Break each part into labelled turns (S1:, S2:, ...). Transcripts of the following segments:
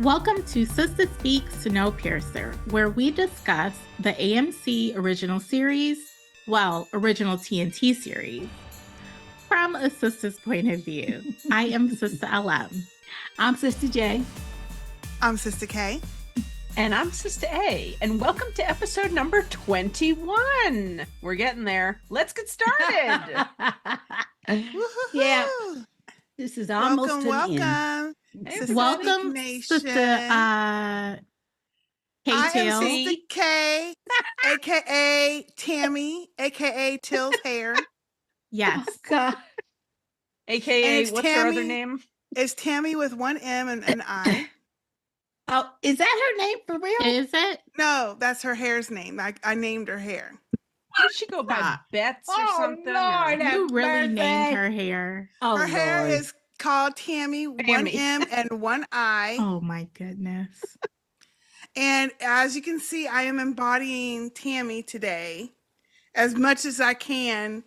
S1: Welcome to Sistah Speak Snowpiercer, where we discuss the AMC original series, original TNT series, from a sister's point of view. I am Sistah LM.
S2: I'm Sistah J.
S3: I'm Sistah K.
S4: And I'm Sistah A. And welcome to episode number 21. We're getting there. Let's get started.
S2: Yeah. This is almost to the end.
S1: Welcome, Sistah
S3: K-Tail. I am Sistah K, a.k.a. Tammy, a.k.a. Till's hair.
S1: Yes.
S2: Oh, God.
S4: A.k.a. what's her other name?
S3: It's Tammy with one M and an I.
S2: Oh, is that her name for real?
S1: Is it?
S3: No, that's her hair's name. I named her hair.
S4: Did she go by Bets or something?
S1: Lord, you really named her hair.
S3: Oh, her hair is called Tammy, one M and one I.
S1: Oh my goodness.
S3: And as you can see, I am embodying Tammy today as much as I can.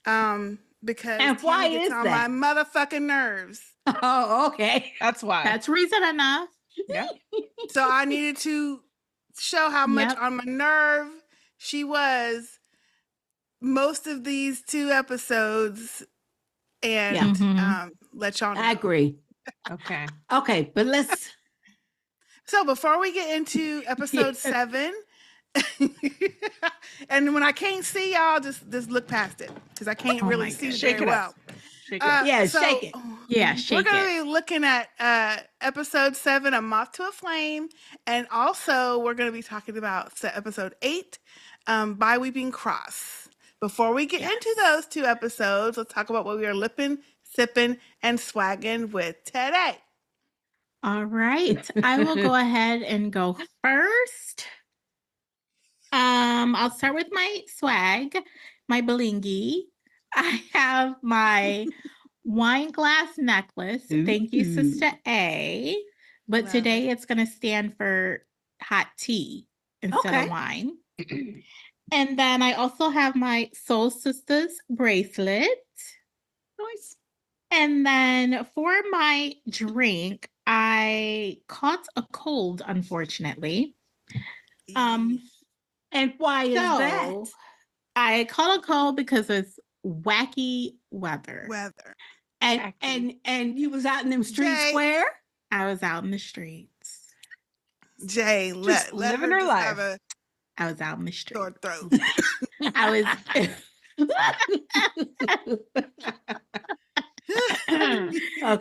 S3: Because
S2: and why
S3: Tammy gets on my motherfucking nerves.
S2: Oh, okay.
S4: That's why.
S1: That's reason enough.
S4: Yeah.
S3: So I needed to show how much on my nerve she was most of these 2 episodes and let y'all know.
S2: I agree.
S4: Okay,
S2: but let's.
S3: So before we get into episode 7, and when I can't see y'all, just look past it because I can't really see very well.
S4: Shake it
S2: shake it.
S1: Yeah, shake it.
S3: We're going to be looking at episode 7, A Moth to a Flame, and also we're going to be talking about episode 8, By Weeping Cross. Before we get into those 2 episodes, let's talk about what we are lipping, sipping, and swagging with today.
S1: All right. I will go ahead and go first. I'll start with my swag, my blingy. I have my wine glass necklace. Thank you, Sistah A. But today it's going to stand for hot tea instead of wine. And then I also have my Soul Sistahs bracelet.
S4: Nice.
S1: And then for my drink, I caught a cold, unfortunately.
S2: And why is that?
S1: I caught a cold because it's wacky weather.
S2: And you was out in them streets where?
S1: I was out in the streets.
S3: Jay,
S4: let living her life.
S1: I was out in the streets.
S3: Sore throat.
S1: I was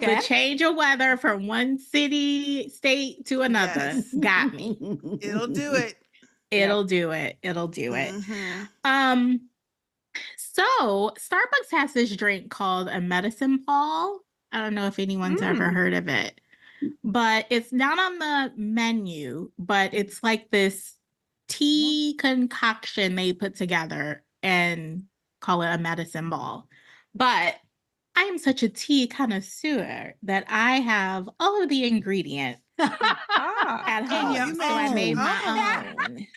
S1: the change of weather from one state to another got me.
S3: It'll do it.
S1: It'll do it.
S3: Mm-hmm.
S1: So Starbucks has this drink called a medicine ball. I don't know if anyone's ever heard of it, but it's not on the menu, but it's like this tea concoction they put together and call it a medicine ball. But I am such a tea connoisseur that I have all of the ingredients at home. So I made my own.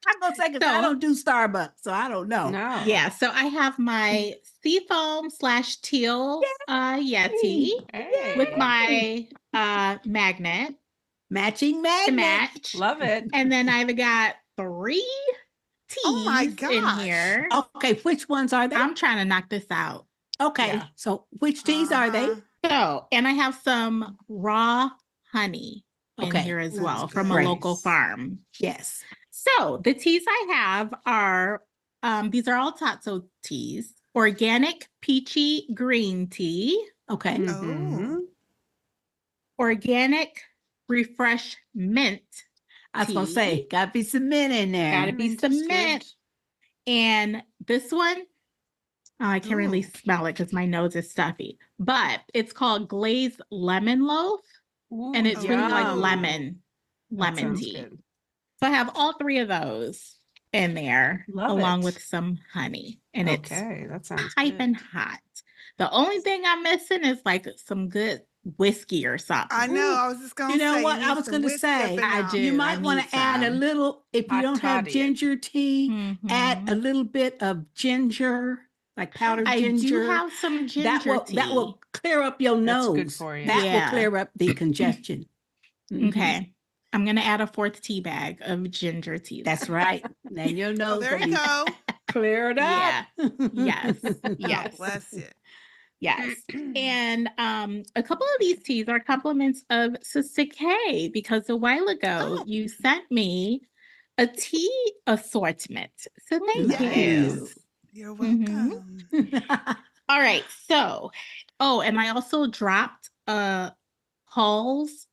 S2: I'm going to say, because I don't do Starbucks, so I don't know.
S4: No.
S1: Yeah, so I have my Seafoam / teal Yeti with my magnet.
S2: Matching magnet.
S1: To match.
S4: Love it.
S1: And then I've got 3 teas in here.
S2: Okay, which ones are they?
S1: I'm trying to knock this out.
S2: Okay, so which teas are they?
S1: So, and I have some raw honey in here as well from a local farm.
S2: Yes.
S1: So the teas I have are, these are all Tatso teas. Organic peachy green tea.
S2: Okay.
S1: Organic refresh mint.
S2: I was going to say, got to be some mint in there.
S1: Got to be some mint. And this one, I can't really smell it because my nose is stuffy. But it's called glazed lemon loaf. And it's really like lemon tea.
S4: Good.
S1: So I have all 3 of those in there, along with some honey. And it's
S4: that sounds
S1: piping hot. The only thing I'm missing is like some good whiskey or something.
S3: I know. I was just going to say.
S2: You know what? I was going to say.
S1: I do.
S2: You might want to add a little, if you don't have ginger tea, add a little bit of ginger, like powdered ginger.
S1: I do have some ginger tea.
S2: That will clear up your nose.
S4: That's good for you.
S2: That will clear up the congestion.
S1: Okay. I'm going to add a 4th tea bag of ginger tea.
S2: That's right. Then you'll know.
S3: Oh, there you go.
S2: Clear it up.
S1: Yeah. Yes.
S3: God
S1: Yes.
S3: bless you.
S1: Yes. And a couple of these teas are compliments of Sistah K, because a while ago you sent me a tea assortment. So thank you.
S3: You're
S1: Mhm.
S3: welcome.
S1: All right. So, and I also dropped Hall's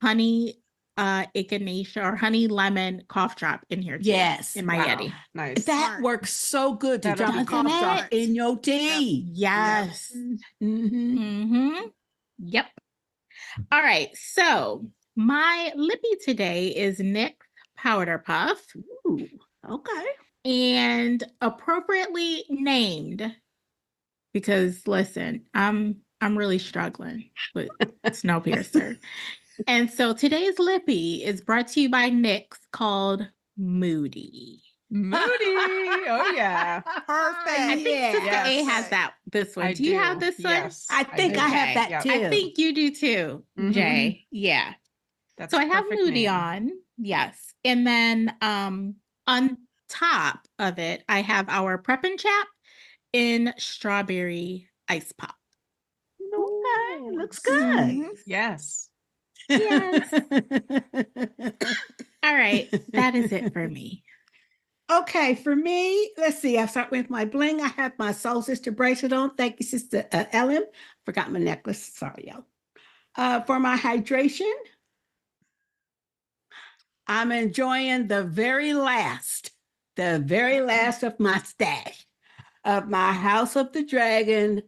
S1: honey echinacea or honey lemon cough drop in here too.
S2: Yes.
S1: In my Yeti.
S4: Nice.
S2: That
S3: Smart.
S2: works so good to drop a
S1: Doesn't
S2: cough drop
S3: it?
S2: in your tea.
S1: Yes.
S2: Mm-hmm.
S1: Mm-hmm. Yep. All right. So my lippy today is NYX Powder Puff.
S2: Ooh, okay.
S1: And appropriately named, because listen, I'm really struggling with Snowpiercer. And so today's lippy is brought to you by NYX, called Moody.
S4: Moody. Oh, yeah.
S3: Perfect.
S1: I think
S2: Yeah.
S1: Sistah A
S3: Yes.
S1: has this one.
S4: I
S1: do you have this one?
S4: Yes.
S2: I think I have
S1: Okay.
S2: that
S4: Yep.
S2: too.
S1: I think you do too,
S4: Mhm.
S1: Jay. Yeah.
S4: That's
S1: So I have
S4: perfect
S1: Moody
S4: name.
S1: on. Yes. And then on top of it, I have our Prep and Chap in strawberry ice pop.
S2: Okay, looks good.
S1: Mhm.
S4: Yes.
S1: Yes. All right. That is it for me.
S2: Okay, for me, let's see. I'll start with my bling. I have my Soul Sister bracelet on. Thank you, Sister Ellen. Forgot my necklace. Sorry, y'all. For my hydration, I'm enjoying the very last of my stash of my House of the Dragon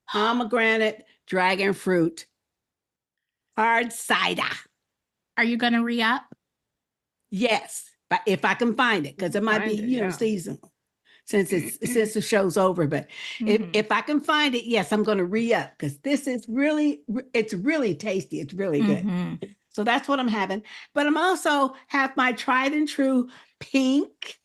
S2: pomegranate dragon fruit hard cider.
S1: Are you going to re-up?
S2: Yes, but if I can find it, because it might be, seasonal since the show's over. But if I can find it, yes, I'm going to re-up, because this is it's really tasty. It's really good. So that's what I'm having. But I'm also have my tried and true pink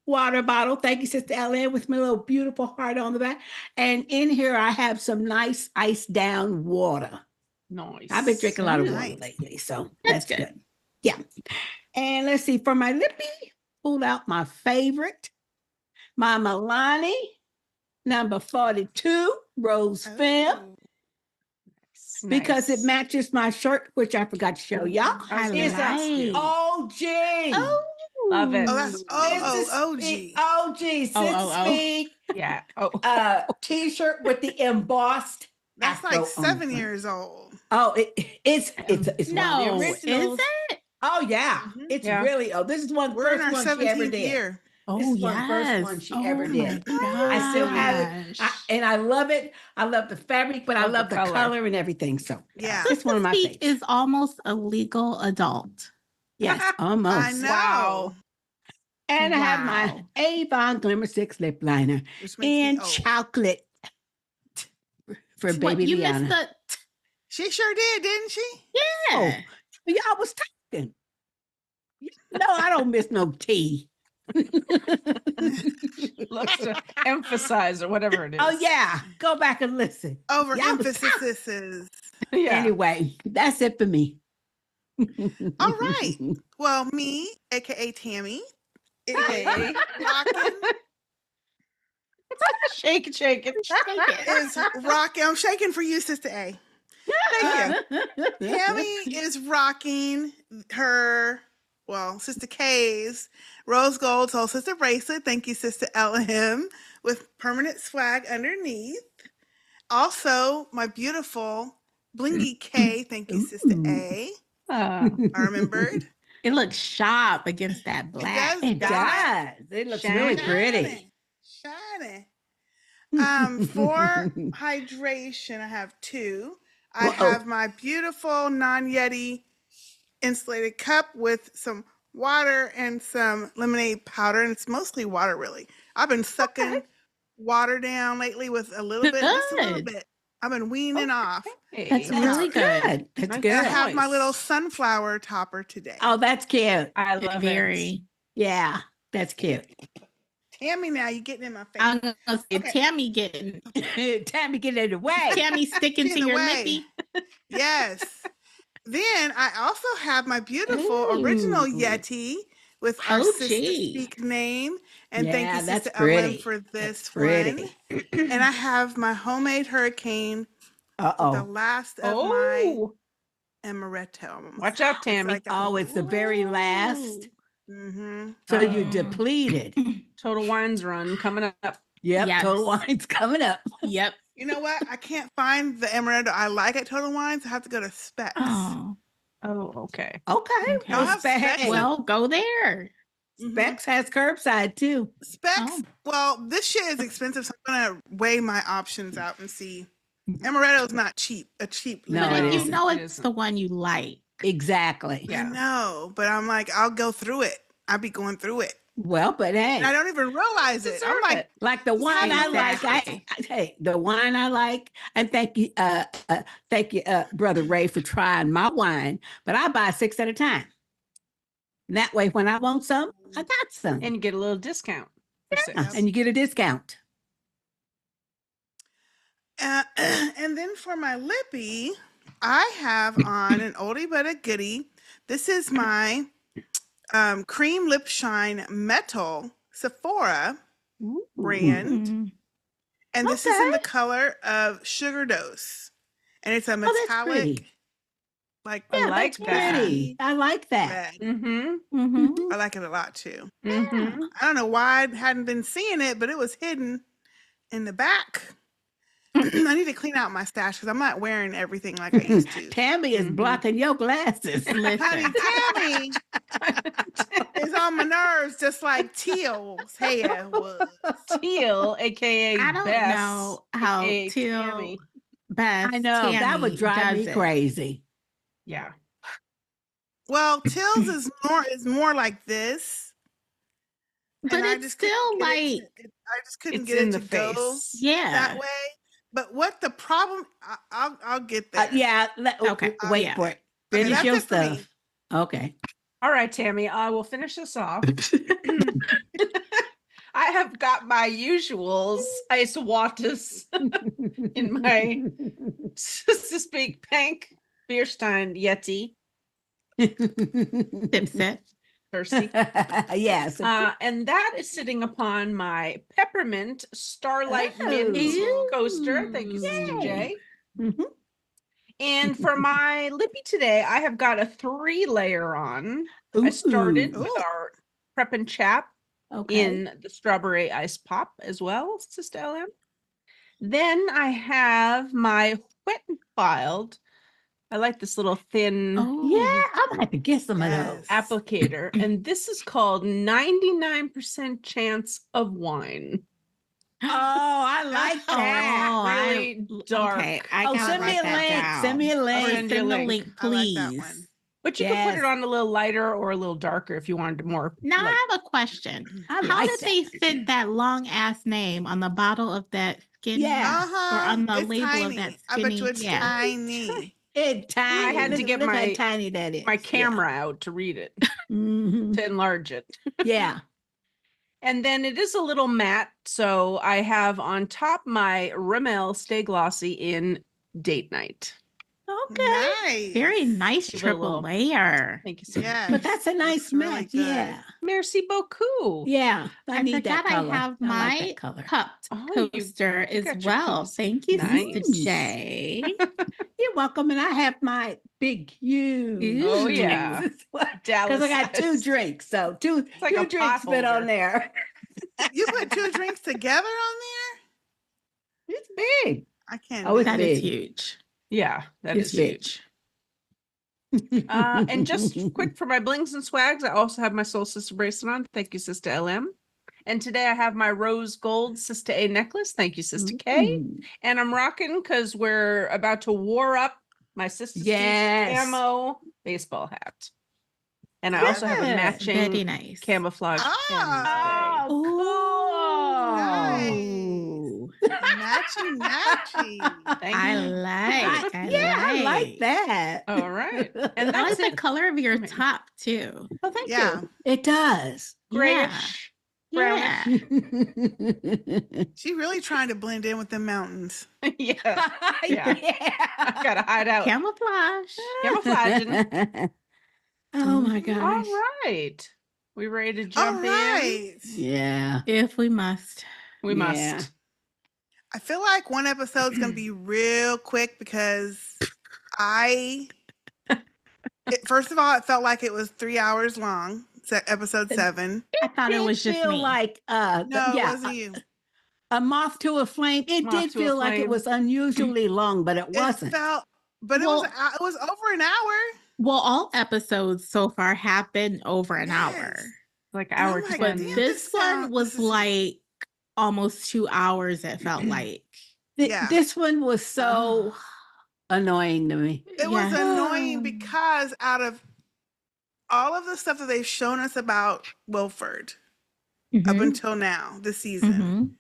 S2: water bottle. Thank you, Sister Ellen, with my little beautiful heart on the back. And in here, I have some nice iced down water.
S4: Nice.
S2: I've been drinking a lot of water
S3: Nice.
S2: lately, so
S1: That's
S2: that's
S1: good.
S2: good. Yeah. And let's see, for my lippy, pulled out my favorite, my Milani, number 42, Rose Femme, because it matches my shirt, which I forgot to show y'all.
S1: I
S2: It's
S1: like.
S2: a OG.
S4: Love it.
S3: Oh, that's OG.
S2: Sistah Speak.
S4: Yeah.
S2: T-shirt with the embossed.
S3: That's
S2: afro
S3: like
S2: on
S3: 7
S2: the front.
S3: years old.
S2: Oh, it's one of the
S1: No, is
S2: originals.
S1: it?
S2: Oh yeah, it's really. Oh, this is one
S3: We're in our
S2: first one she ever
S3: 17th
S2: did.
S3: year.
S1: Oh,
S2: This is
S1: yes.
S2: one first one she ever did.
S1: My
S2: I still have it,
S1: gosh.
S2: and I love it. I love the fabric, but I
S4: Love the
S2: love the
S4: color.
S2: color and everything. So
S3: Yeah.
S2: it's one of my
S1: Speak
S2: favorites.
S1: is almost a legal adult.
S2: Yes, almost.
S3: I know.
S4: Wow.
S2: And I have my
S1: Wow.
S2: Avon Glimmer 6 lip liner
S3: Which makes me
S2: in
S3: old.
S2: chocolate for
S1: What,
S2: baby
S1: you
S2: Liana.
S1: missed the
S3: She sure did, didn't she?
S1: yeah.
S2: Y'all was talking. No, I don't miss no tea.
S4: Loves to emphasize or whatever it is.
S2: Oh yeah, go back and listen. Y'all was
S3: Overemphasis.
S4: Yeah.
S2: Anyway, that's it for me.
S3: All right. Well, me, aka Tammy,
S4: Hey.
S3: rocking
S4: Shake it, shake it.
S3: is rocking. I'm shaking for you, Sister A.
S4: Thank you.
S3: Tammy is rocking her, Sister K's rose gold soul sister bracelet. Thank you, Sister LM, with permanent swag underneath. Also, my beautiful blingy K. Thank you, Sister A. I remembered.
S1: It looks sharp against that black.
S2: It does. It looks really pretty.
S3: Shining. For hydration, I have two. I have my beautiful non-Yeti insulated cup with some water and some lemonade powder, and it's mostly water, really. I've been sucking water down lately with a little bit, just a little bit. I've been weaning off.
S1: That's really good.
S2: That's
S4: Nice.
S2: good.
S3: I have my little sunflower topper today.
S2: Oh, that's cute.
S4: I love
S1: Very.
S2: Yeah, that's cute.
S3: Tammy, now you're getting in my face.
S1: I'm gonna say Tammy getting
S2: Tammy, get it away.
S1: Tammy sticking
S3: Get
S1: to your
S3: away.
S1: lippy.
S3: Yes. Then I also have my beautiful original
S2: Ooh.
S3: Yeti with our
S1: Oh,
S3: Sister
S1: gee.
S3: Speak name. And thank you,
S2: Yeah, that's
S3: Sister Ellen,
S2: pretty.
S3: for
S2: That's
S3: this
S2: pretty.
S3: one. And I have my homemade hurricane with the
S2: Uh-oh.
S3: last of my
S4: Oh,
S3: amaretto. I'm almost
S4: watch out,
S3: It's
S4: Tammy.
S3: like
S2: Oh, it's the very last.
S3: Mm-hmm.
S2: So you're
S1: Uh-oh.
S2: depleted.
S4: Total Wines run coming up.
S2: Yep,
S1: Yes.
S2: Total Wine's coming up.
S1: Yep.
S3: You know what? I can't find the amaretto I like at Total Wines. I have to go to Specs.
S1: Oh.
S4: Oh, okay.
S2: Okay.
S1: Okay.
S3: Y'all have Specs?
S2: Hey,
S1: Well, go there.
S3: Mhm.
S2: Specs has curbside too.
S3: Specs.
S1: Oh.
S3: Well, this shit is expensive, so I'm gonna weigh my options out and see. Amaretto's not cheap. A cheap.
S2: No,
S1: But
S2: it
S1: if you
S2: isn't.
S1: know
S4: It
S1: it's
S4: isn't.
S1: the one you like.
S2: Exactly.
S3: I
S4: Yeah.
S3: know, but I'm like, I'll go through it. I'll be going through it,
S2: Well, but
S3: and I
S2: hey,
S3: don't even realize it. I'm
S4: Deserve
S3: like,
S4: it.
S2: like the wine I like,
S1: Exactly.
S2: the wine I like, and thank you, Brother Ray, for trying my wine. But I buy 6 at a time. That way, when I want some, I got some,
S4: And you get a little discount for six.
S2: and you get a discount.
S3: and then for my lippy, I have on an oldie but a goodie. This is my cream lip shine metal Sephora brand.
S1: Mm.
S3: And this is in
S2: Okay.
S3: the color of Sugar Dose. And it's a
S2: Oh, that's
S3: metallic,
S2: pretty.
S3: like
S4: I
S2: Yeah,
S4: like
S2: that's
S4: that.
S2: pretty. I like that.
S3: red.
S4: Mm-hmm.
S1: Mhm.
S3: I like it a lot too.
S4: Mm-hmm.
S3: I don't know why I hadn't been seeing it, but it was hidden in the back. I need to clean out my stash because I'm not wearing everything like I used to.
S2: Tammy is
S4: Mhm.
S2: blocking your glasses.
S3: Honey,
S1: Listen.
S3: Tammy is on my nerves just like Teal's hair was.
S4: Teal, aka
S1: I don't
S4: Bess,
S1: know how
S4: aka
S1: Teal
S4: Tammy.
S1: Beth
S2: I know that would
S1: Tammy
S2: drive
S1: does
S2: me
S1: it.
S2: crazy.
S4: Yeah.
S3: Well, Teal's is more like this.
S1: But
S3: and I
S1: it's
S3: just couldn't
S1: still
S3: get it
S1: like,
S3: to- I just couldn't
S4: It's
S3: get
S4: in
S3: it
S4: the
S3: to go
S4: face.
S1: yeah.
S3: that way. But what the problem? I'll get there.
S2: Yeah.
S1: Okay,
S2: Wait
S1: yeah.
S2: for it.
S3: Okay,
S2: Finish
S3: that's
S2: your
S3: it for me.
S2: stuff. Okay.
S4: All right, Tammy, I will finish this off. I have got my usuals ice waters in my so to speak pink Bierstein Yeti.
S1: Dipset.
S4: Percy.
S2: Yes.
S4: And that is sitting upon my peppermint Starlight Mint
S1: Ooh.
S4: coaster. Thank you, Sister
S2: Yay.
S4: J.
S2: Mhm.
S4: And for my lippy today, I have got a 3-layer on. I started
S2: Ooh.
S4: with
S3: Ooh.
S4: our prep and chap
S2: Okay.
S4: in the strawberry ice pop as well, Sister LM. Then I have my wet and filed. I like this little thin
S1: Oh,
S2: Yeah, I'm gonna have to get some of those.
S3: Yes.
S4: applicator, and this is called 99% chance of wine.
S2: Oh, I like that.
S1: Oh,
S4: Really dark.
S1: Okay, I
S2: Oh,
S1: gotta
S2: send me
S1: write
S2: a
S1: that
S2: link.
S1: down.
S2: Send me a
S1: Okay,
S2: link.
S4: send you a
S1: send the
S4: link.
S1: link,
S3: I like that
S1: please.
S3: one.
S4: But you can put
S2: Yes.
S4: it on a little lighter or a little darker if you wanted more.
S1: Now
S4: like-
S1: I have a question.
S2: I
S1: How
S2: like
S1: did
S2: that.
S1: they fit that long ass name on the bottle of that skinny?
S2: Yeah.
S3: Uh-huh.
S1: Or on the
S3: It's
S1: label
S3: tiny.
S1: of that
S3: I bet you
S1: skinny-
S3: it's
S1: yeah.
S3: tiny.
S2: It's tiny.
S4: I had to
S2: Look-
S4: get
S2: look how
S4: my-
S2: tiny that is.
S4: my camera out to read it,
S2: Mhm.
S4: to enlarge it.
S2: Yeah.
S4: And then it is a little matte. So I have on top my Rimmel Stay Glossy in Date Night.
S2: Okay.
S3: Nice.
S1: Very nice
S4: Give it a
S1: triple
S4: little-
S1: layer.
S4: Thank you so
S3: Yes.
S2: But that's a nice
S3: Looks really
S2: match.
S3: good.
S2: Yeah.
S4: Merci beaucoup.
S2: Yeah. I need that
S1: forgot
S2: color.
S1: I have
S2: like
S1: my
S2: that color.
S1: cupped
S4: Oh, you
S1: coaster as
S4: got your
S1: well.
S4: cups.
S1: Thank you,
S4: Nice.
S1: Sister J.
S2: You're welcome. And I have my big huge.
S4: Oh, yeah.
S2: Because
S4: Dallas
S2: I got 2
S4: size.
S2: drinks. So two
S4: like a
S2: drinks fit
S4: pot
S2: on
S4: holder.
S2: there.
S3: You put 2 drinks together on
S2: It's big.
S3: there? I can't.
S2: Oh,
S3: do
S2: it's
S1: That
S3: it.
S1: is
S2: big.
S1: huge.
S4: Yeah, that
S2: It's
S4: is
S2: big.
S4: huge. And just quick for my blings and swags, I also have my Soul Sister bracelet on. Thank you, Sister LM. And today I have my rose gold Sister A necklace. Thank you, Sister K.
S2: Mm.
S4: And I'm rocking because we're about to war up my Sister Steve
S2: Yes.
S4: camo baseball hat. And I also have a
S2: Good.
S4: matching
S1: Very nice.
S4: camouflage pin
S3: Ah.
S4: today.
S2: Oh, cool.
S3: Matchy, matchy.
S4: Thank
S1: I
S4: you.
S1: like.
S2: I like that.
S4: All right. And
S1: I like
S4: that's
S1: the
S4: it.
S1: color of your
S4: Me.
S1: top too.
S2: Oh, thank
S3: Yeah.
S2: you. It does.
S4: Grayish.
S1: Yeah.
S3: She really trying to blend in with the mountains.
S4: Yeah.
S2: Yeah.
S4: I gotta hide out.
S1: Camouflage.
S4: Camouflaging.
S2: Oh my
S1: Mhm.
S2: gosh.
S4: All right. We ready to
S3: All
S4: jump in?
S3: right.
S2: Yeah.
S1: If we must.
S4: We
S2: Yeah.
S4: must.
S3: I feel like one episode's gonna be real quick because first of all, it felt like it was 3 hours long. Episode 7.
S1: I thought it
S2: Did
S1: was just
S2: feel
S1: me.
S2: like
S3: No, it
S2: yeah,
S3: wasn't you.
S2: a moth to a flame. It
S4: Moth
S2: did
S4: to a
S2: feel like it
S4: flame.
S2: was unusually long, but it wasn't.
S3: But
S1: Well-
S3: it was over an hour.
S1: Well, all episodes so far have been over an hour.
S3: Yes.
S4: Like
S3: And I'm
S4: hour
S3: like,
S4: 10.
S3: damn,
S1: This one was
S3: this is-
S1: like almost 2 hours, it felt like.
S3: Yeah.
S2: This one was so annoying to me.
S3: It was
S1: Yeah.
S3: annoying because out of all of the stuff that they've shown us about Wilford up
S1: Mhm.
S3: until now, this season,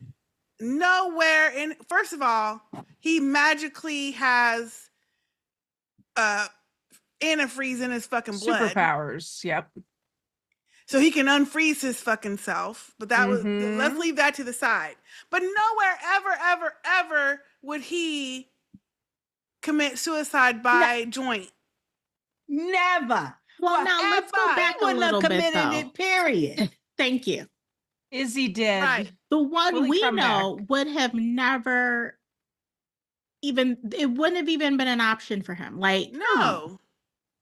S1: Mhm.
S3: nowhere in, first of all, he magically has antifreeze in his fucking blood.
S4: Superpowers. Yep.
S3: So he can unfreeze his fucking self. But that was,
S4: Mhm.
S3: let's leave that to the side. But nowhere ever would he commit suicide by joint.
S2: Never.
S1: Well, now let's go
S3: Forever.
S1: back
S2: He
S1: a
S2: wouldn't have
S1: little bit
S2: committed
S1: though.
S2: it, period.
S1: Thank you.
S4: Izzy did.
S3: Right.
S1: The one
S4: Will he
S1: we
S4: come
S1: know
S4: back?
S1: would have never even, it wouldn't have even been an option for him. Like,
S3: No.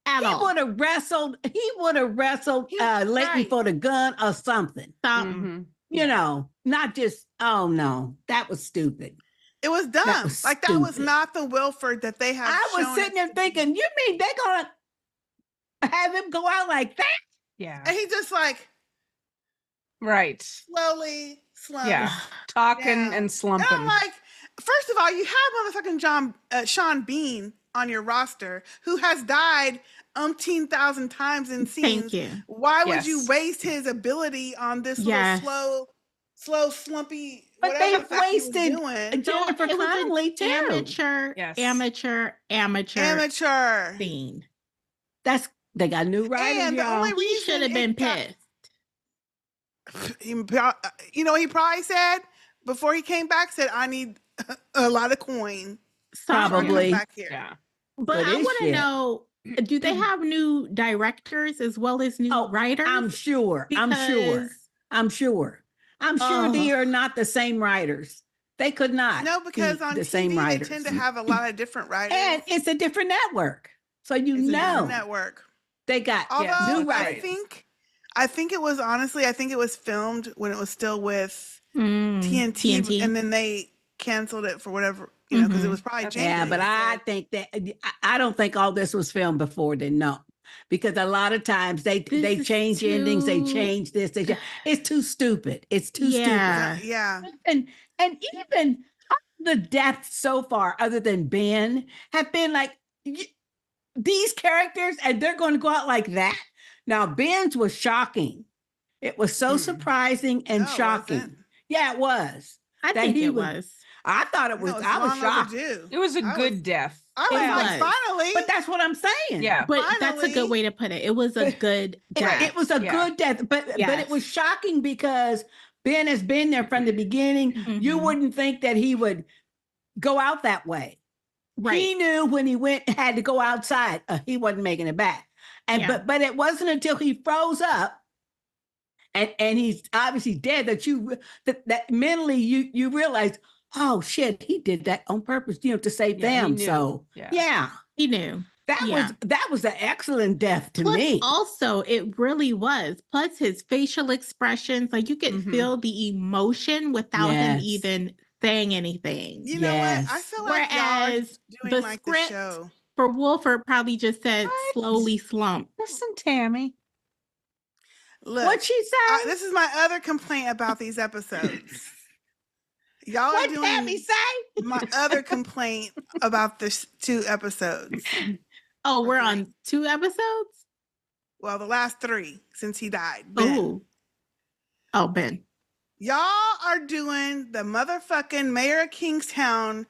S1: at
S2: He
S1: all.
S2: would have wrestled. He would have wrestled Leighton
S3: right.
S2: for the gun or something.
S1: Something.
S4: Mhm.
S2: You know, not just. Oh no, that was stupid.
S3: It was dumb.
S2: That was
S3: Like that was
S2: stupid.
S3: not the Wilford that they have.
S2: I was
S3: shown
S2: sitting
S3: us
S2: there
S3: to be.
S2: thinking, you mean they're gonna have him go out like that?
S4: Yeah.
S3: And he just like
S4: Right.
S3: slowly slumped.
S4: Yeah. Talking
S3: down.
S4: and
S3: And
S4: slumping.
S3: I'm like, first of all, you have motherfucking Sean Bean on your roster who has died umpteen thousand times in scenes.
S1: Thank you.
S3: Why would you
S4: Yes.
S3: waste his ability on this
S1: Yes.
S3: little slow, slumpy,
S2: But
S3: whatever
S2: they
S3: the fuck he was
S2: wasted
S3: doing?
S2: Jennifer
S1: It was an
S2: Connelly too.
S1: amateur,
S4: Yes.
S1: amateur scene.
S2: They got new writers,
S3: And the
S2: y'all.
S3: only
S1: He
S3: reason
S1: should have
S3: it
S1: been
S3: got-
S1: pissed.
S3: You know, he probably said before he came back, said, I need a lot of coin.
S2: Probably.
S3: Back here.
S4: Yeah.
S1: But
S2: But
S1: I
S2: it's
S1: want to
S2: shit.
S1: know, do they have new directors as well as new
S2: Oh,
S1: writers?
S2: I'm sure. I'm sure.
S1: Because-
S2: I'm sure. I'm sure they are not the same writers. They could not.
S3: No, because
S2: be
S3: on
S2: the
S3: TV
S2: same
S3: they
S2: writers.
S3: tend to have a lot of different writers.
S2: And it's a different network, so you
S3: It's a different
S2: know
S3: network.
S2: they got
S3: Although
S2: new
S3: I
S2: writers.
S3: think it was honestly, I think it was filmed when it was still with TNT, and then they canceled it for whatever, you know, because it was probably
S4: That's-
S3: changing.
S2: Yeah, but I think that I don't think all this was filmed before then. No, because a lot of times they
S1: This
S2: change
S1: is
S2: endings, they
S1: too-
S2: change this. It's too stupid. It's too
S1: Yeah.
S3: yeah.
S2: stupid. And even the deaths so far, other than Ben, have been like these characters, and they're going to go out like that. Now Ben's was shocking. It was so surprising and
S3: No, it
S2: shocking.
S3: wasn't.
S2: Yeah, it was.
S1: I
S2: that
S1: think
S2: he
S1: it
S2: was-
S1: was.
S2: I thought it was.
S3: No, it's
S2: I was
S3: long
S2: shocked.
S3: overdue.
S4: It was a
S3: I
S4: good
S3: was-
S4: death.
S3: I was
S1: It
S3: like,
S1: was.
S3: finally.
S2: But that's what I'm saying.
S4: Yeah.
S1: But that's a good
S3: Finally.
S1: way to put it. It was a good death.
S2: It was a
S4: Yeah.
S2: good death, but it
S1: Yes.
S2: was shocking because Ben has been there from the beginning. You
S1: Mhm.
S2: wouldn't think that he would go out that way.
S1: Right.
S2: He knew when he had to go outside, he wasn't making it back. And
S1: Yeah.
S2: but it wasn't until he froze up and he's obviously dead that mentally you realize, oh shit, he did that on purpose, to save
S4: Yeah, he
S2: them.
S4: knew.
S2: So
S4: Yeah.
S2: yeah,
S1: He knew. Yeah.
S2: that was an excellent death to
S1: Plus,
S2: me.
S1: also, it really was. Plus, his facial expressions, like you could
S4: Mhm.
S1: feel the emotion without him
S2: Yes.
S1: even saying anything.
S3: You know what? I
S2: Yes.
S3: feel like y'all are
S1: Whereas
S3: doing
S1: the
S3: like the
S1: script
S3: show.
S1: for Wolford probably just said
S4: What?
S1: slowly slump.
S4: Listen, Tammy.
S3: Look,
S2: What'd she say?
S3: this is my other complaint about these episodes. Y'all are
S2: What
S3: doing
S2: Tammy say?
S3: my other complaint about the 2 episodes.
S1: Oh, we're
S3: Okay.
S1: on 2 episodes?
S3: Well, the last 3 since he died. Ben.
S1: Ooh. Oh, Ben.
S3: Y'all are doing the motherfucking Mayor of Kingstown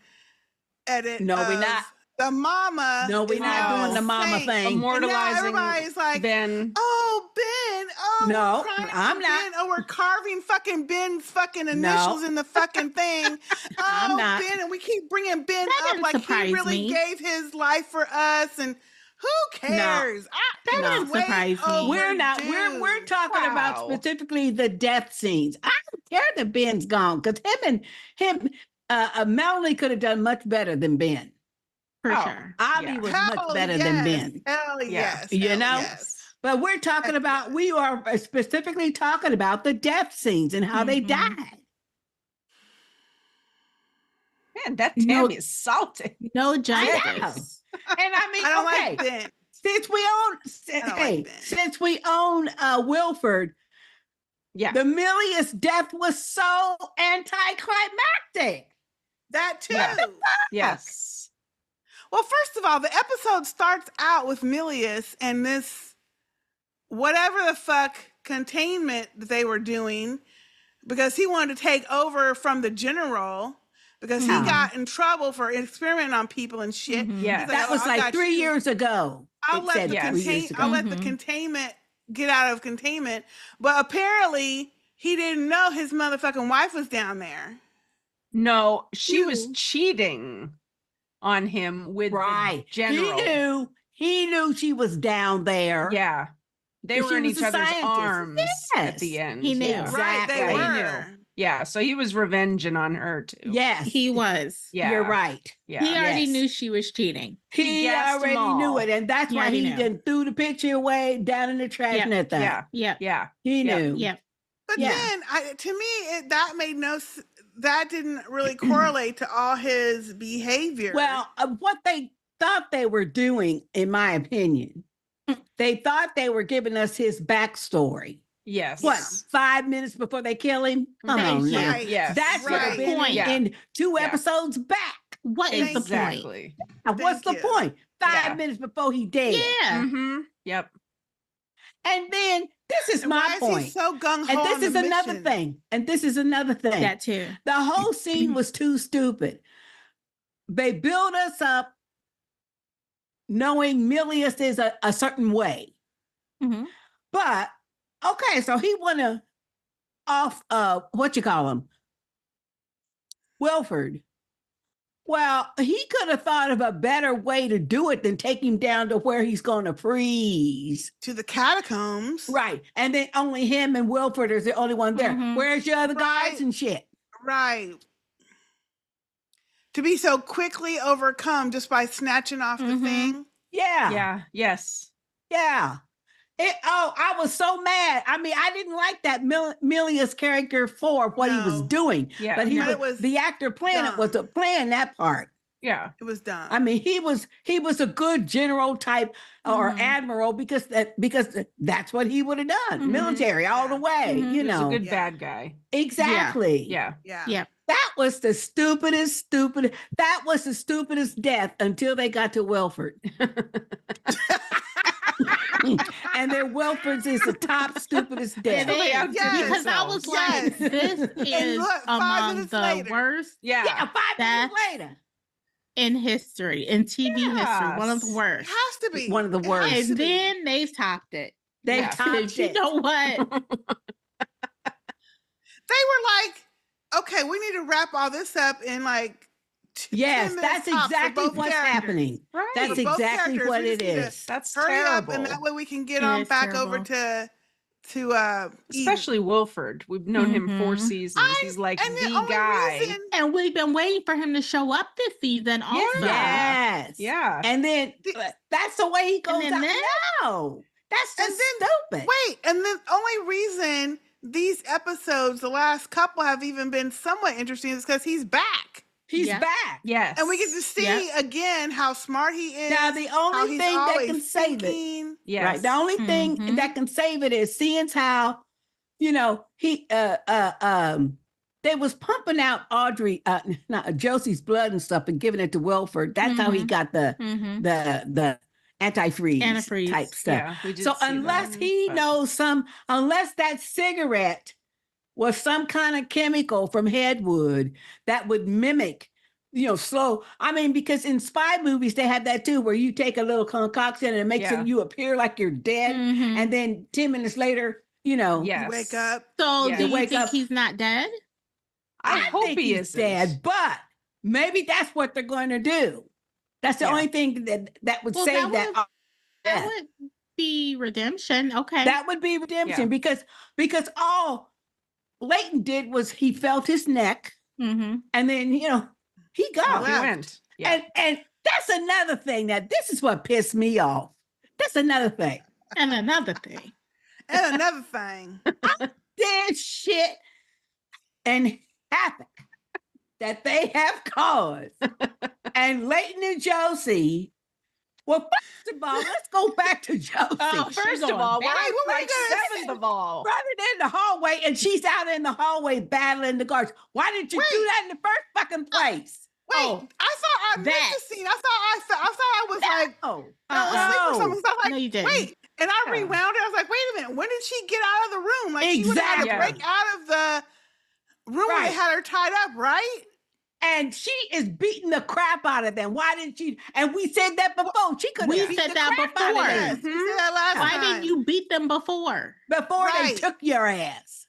S3: edit.
S2: No, we're
S3: of
S2: not.
S3: the mama.
S2: No, we're
S3: is
S2: not
S3: now
S2: doing the mama
S3: saint.
S2: thing.
S3: And now
S4: Immortalizing
S3: everybody's like,
S4: Ben.
S3: oh, Ben. Oh,
S2: No,
S3: we're crying
S2: I'm
S3: for
S2: not.
S3: Ben. Oh, we're carving fucking Ben's fucking initials
S2: No.
S3: in the fucking thing.
S2: I'm
S3: Oh,
S2: not.
S3: Ben. And we keep bringing Ben
S1: That
S3: up
S1: didn't
S3: like he
S1: surprise
S3: really
S1: me.
S3: gave his life for us. And who cares?
S1: That
S2: No.
S1: didn't surprise me.
S2: We're not. We're talking about
S4: Wow.
S2: specifically the death scenes. I don't care that Ben's gone because him, Melanie could have done much better than Ben.
S1: For
S4: Oh.
S1: sure.
S2: Avi
S4: Yeah.
S2: was much better than Ben.
S3: Hell
S4: Yeah.
S3: yes.
S2: You
S3: hell
S2: know?
S3: Yes.
S2: But we're talking about. We are specifically talking about the death scenes and how they
S1: Mhm.
S2: died.
S4: Man, that
S1: No-
S4: Tammy is salty.
S1: No
S2: I know.
S1: justice.
S2: And I mean,
S3: I don't
S2: okay,
S3: like Ben.
S2: since we own,
S3: don't
S2: hey,
S3: like Ben.
S2: since we own Wilford,
S4: Yeah.
S2: the Milius death was so anticlimactic.
S3: That too.
S4: Yeah. Yes.
S3: Well, first of all, the episode starts out with Milius and this whatever the fuck containment that they were doing because he wanted to take over from the general because he
S2: Mhm.
S3: got in trouble for experimenting on people and shit.
S1: Mhm.
S4: Yeah.
S3: He's
S2: That
S3: "Oh,
S2: was
S3: I
S2: like
S3: got
S2: 3
S3: you.
S2: years ago.
S3: I'll
S2: It
S3: let
S2: said
S3: the
S4: yes.
S2: 3 years
S3: I'll
S2: ago.
S3: let the
S1: Mhm.
S3: containment get out of containment. But apparently he didn't know his motherfucking wife was down there.
S4: No, she was
S3: Ew.
S4: cheating on him with
S2: Right.
S4: the general.
S2: He knew she was down there.
S4: Yeah. They
S2: But
S4: were
S2: she
S4: in
S2: was
S4: each
S2: a
S4: other's
S2: scientist.
S4: arms at
S2: Yes.
S4: the end.
S1: He knew.
S4: Yeah.
S2: Exactly.
S3: Right, they
S2: Yeah,
S4: he
S3: were.
S4: knew. Yeah. So he was revenging on her too.
S2: Yes.
S1: He was.
S4: Yeah.
S2: You're right.
S4: Yeah.
S1: He already
S2: Yes.
S1: knew she was cheating.
S4: He
S2: He
S4: gassed 'em
S2: already knew
S4: all.
S2: it. And that's
S1: He
S2: why
S1: already
S2: he
S1: knew.
S2: then threw the picture away down in the trash
S1: Yep.
S2: and everything.
S4: Yeah.
S1: Yep.
S4: Yeah.
S2: He
S4: Yep.
S2: knew.
S1: Yep.
S3: But
S2: Yeah.
S3: then, to me, that made that didn't really correlate to all his behavior.
S2: Well, what they thought they were doing, in my opinion, they thought they were giving us his backstory.
S4: Yes.
S2: What, 5 minutes before they kill him? Come
S1: Thank
S2: on
S1: you.
S2: now.
S3: Right.
S4: Yes.
S2: That should have
S3: Right.
S2: been
S1: Point.
S4: Yeah.
S2: in 2
S4: Yeah.
S2: episodes back.
S1: What is the point?
S4: Exactly.
S2: Now, what's the
S3: Thank you.
S2: point? 5
S4: Yeah.
S2: minutes before he dead.
S1: Yeah.
S4: Mm-hmm. Yep.
S2: And then this is
S3: And
S2: my
S3: why is
S2: point.
S3: he so gung ho?
S2: And this is another thing. And this is another thing.
S1: That too.
S2: The whole scene was too stupid. They build us up knowing Milius is a certain way.
S1: Mhm.
S2: But okay, so he wanna off what you call him? Wilford. Well, he could have thought of a better way to do it than take him down to where he's gonna freeze.
S3: To the catacombs.
S2: Right. And then only him and Wilford is the only one there.
S1: Mhm.
S2: Where's your other guys
S3: Right.
S2: and shit?
S3: Right. To be so quickly overcome just by snatching off the
S1: Mhm.
S3: thing.
S2: Yeah.
S4: Yeah. Yes.
S2: Yeah. I was so mad. I mean, I didn't like that Milius character for what he was
S3: No.
S2: doing.
S4: Yeah.
S2: But
S3: But it was
S2: the actor playing it was
S3: dumb.
S2: playing that part.
S4: Yeah.
S3: It was dumb.
S2: I mean, he was a good general type or
S1: Mhm.
S2: admiral because that's what he would have done.
S1: Mhm.
S2: Military all the
S3: Yeah.
S2: way,
S1: Mhm.
S2: you
S4: He was
S2: know.
S4: a good
S3: Yeah.
S4: bad guy.
S2: Exactly.
S4: Yeah.
S3: yeah.
S1: Yep.
S2: That was the stupidest death until they got to Wilford. And then Wilford's is the top stupidest
S1: It
S2: death.
S4: They
S1: is.
S4: outdid
S1: Because I was like,
S3: Yes.
S1: this is
S3: look, 5
S1: among
S3: minutes
S1: the
S3: later.
S1: worst
S4: Yeah.
S2: Yeah, 5
S1: That's-
S2: minutes later.
S1: in history, in TV history. One of the
S4: Yes.
S3: It
S1: worst.
S3: has to be.
S2: One of the
S3: It
S2: worst.
S3: has to
S1: And
S3: be.
S1: then they've topped it.
S2: They
S4: Yeah.
S2: topped
S1: You
S2: it.
S1: know what?
S3: They were like, okay, we need to wrap all this up in like 10
S2: Yes,
S3: minutes
S2: that's
S3: tops for
S2: exactly
S3: both
S2: what's
S3: characters.
S2: happening.
S4: Right.
S2: That's
S3: For both
S2: exactly
S3: characters,
S2: what
S3: we
S2: it
S3: just need to
S2: is.
S4: That's
S3: Hurry
S4: terrible.
S3: up, and that way we can get
S1: It
S3: on
S1: is
S3: back
S1: terrible.
S3: over to
S4: Especially Wilford. We've known him 4
S1: Mhm.
S4: seasons. He's like
S3: and
S4: the guy.
S1: And we've been waiting for him to show up this season also.
S4: Yeah.
S2: Yes.
S4: Yeah.
S2: And then that's the way he goes
S1: then
S2: out.
S1: this?
S2: No, that's
S3: And
S2: just
S3: then-
S2: stupid.
S3: Wait, and the only reason these episodes, the last couple, have even been somewhat interesting is because he's back.
S2: He's
S1: Yeah.
S2: back.
S4: Yes.
S3: And we get to see
S1: Yeah.
S3: again how smart he is.
S2: Now, the
S3: how
S2: only
S3: he's
S2: thing that
S3: always
S2: can save it,
S3: thinking.
S4: Yes.
S2: right? The only thing
S1: Mhm.
S2: that can save it is seeing how, you know, they was pumping out Josie's blood and stuff and giving it to Wilford. That's how he
S1: Mhm.
S2: got the
S1: Mhm.
S2: the antifreeze
S1: Antifreeze.
S2: type stuff.
S4: Yeah, we did
S2: So
S4: see
S2: unless
S4: that,
S2: he
S4: but-
S2: knows unless that cigarette was some kind of chemical from Headwood that would mimic slow. I mean, because in spy movies, they have that too, where you take a little concoction and it makes you appear like you're dead.
S1: Mhm.
S2: And then 10 minutes later,
S3: You wake up.
S1: So
S4: Yes.
S1: do
S2: You
S1: you
S2: wake
S1: think
S2: up-
S1: he's not dead?
S4: I hope
S2: think
S4: he
S2: he's
S4: isn't.
S2: dead, but maybe that's what they're going to do. That's the
S4: Yeah.
S2: only thing that would
S1: Well,
S2: save
S1: that
S2: that.
S1: That would be redemption. Okay.
S2: That would be redemption
S4: Yeah.
S2: because all Leighton did was he felt his neck,
S1: Mm-hmm.
S2: and then he
S4: Oh,
S2: gone.
S4: he went. Yeah.
S2: And that's another thing. Now this is what pissed me off. That's another thing.
S1: And another thing.
S3: And another thing.
S2: This shit and havoc that they have caused, and Leighton and Josie. Well, first of all, let's go back to Josie.
S1: Oh,
S4: First
S1: going
S4: of all,
S1: back.
S4: we're
S3: What were you
S4: like
S3: gonna
S4: seventh of all.
S2: Running in the hallway, and she's out in the hallway battling the guards. Why didn't you do that in the first fucking place?
S3: Wait,
S1: Oh,
S3: I missed
S1: that.
S3: the scene. I thought I was like
S2: Oh,
S3: fell asleep or something. So I was like,
S1: No, you didn't.
S3: wait. And I
S4: Yeah.
S3: rewound it. I was like, wait a minute. When did she get out of the room? Like she would have had to
S4: Exactly.
S3: break out of the room where
S2: Right.
S3: they had her tied up, right?
S2: and she is beating the crap out of them. Why didn't she? And we said that before. She could
S1: We
S2: have beat
S1: said
S2: the
S1: that
S2: crap out of
S1: before.
S3: Yes,
S2: them
S3: we said that last
S1: Why
S3: time.
S1: didn't you beat them before?
S2: before they
S3: Right.
S2: took your ass.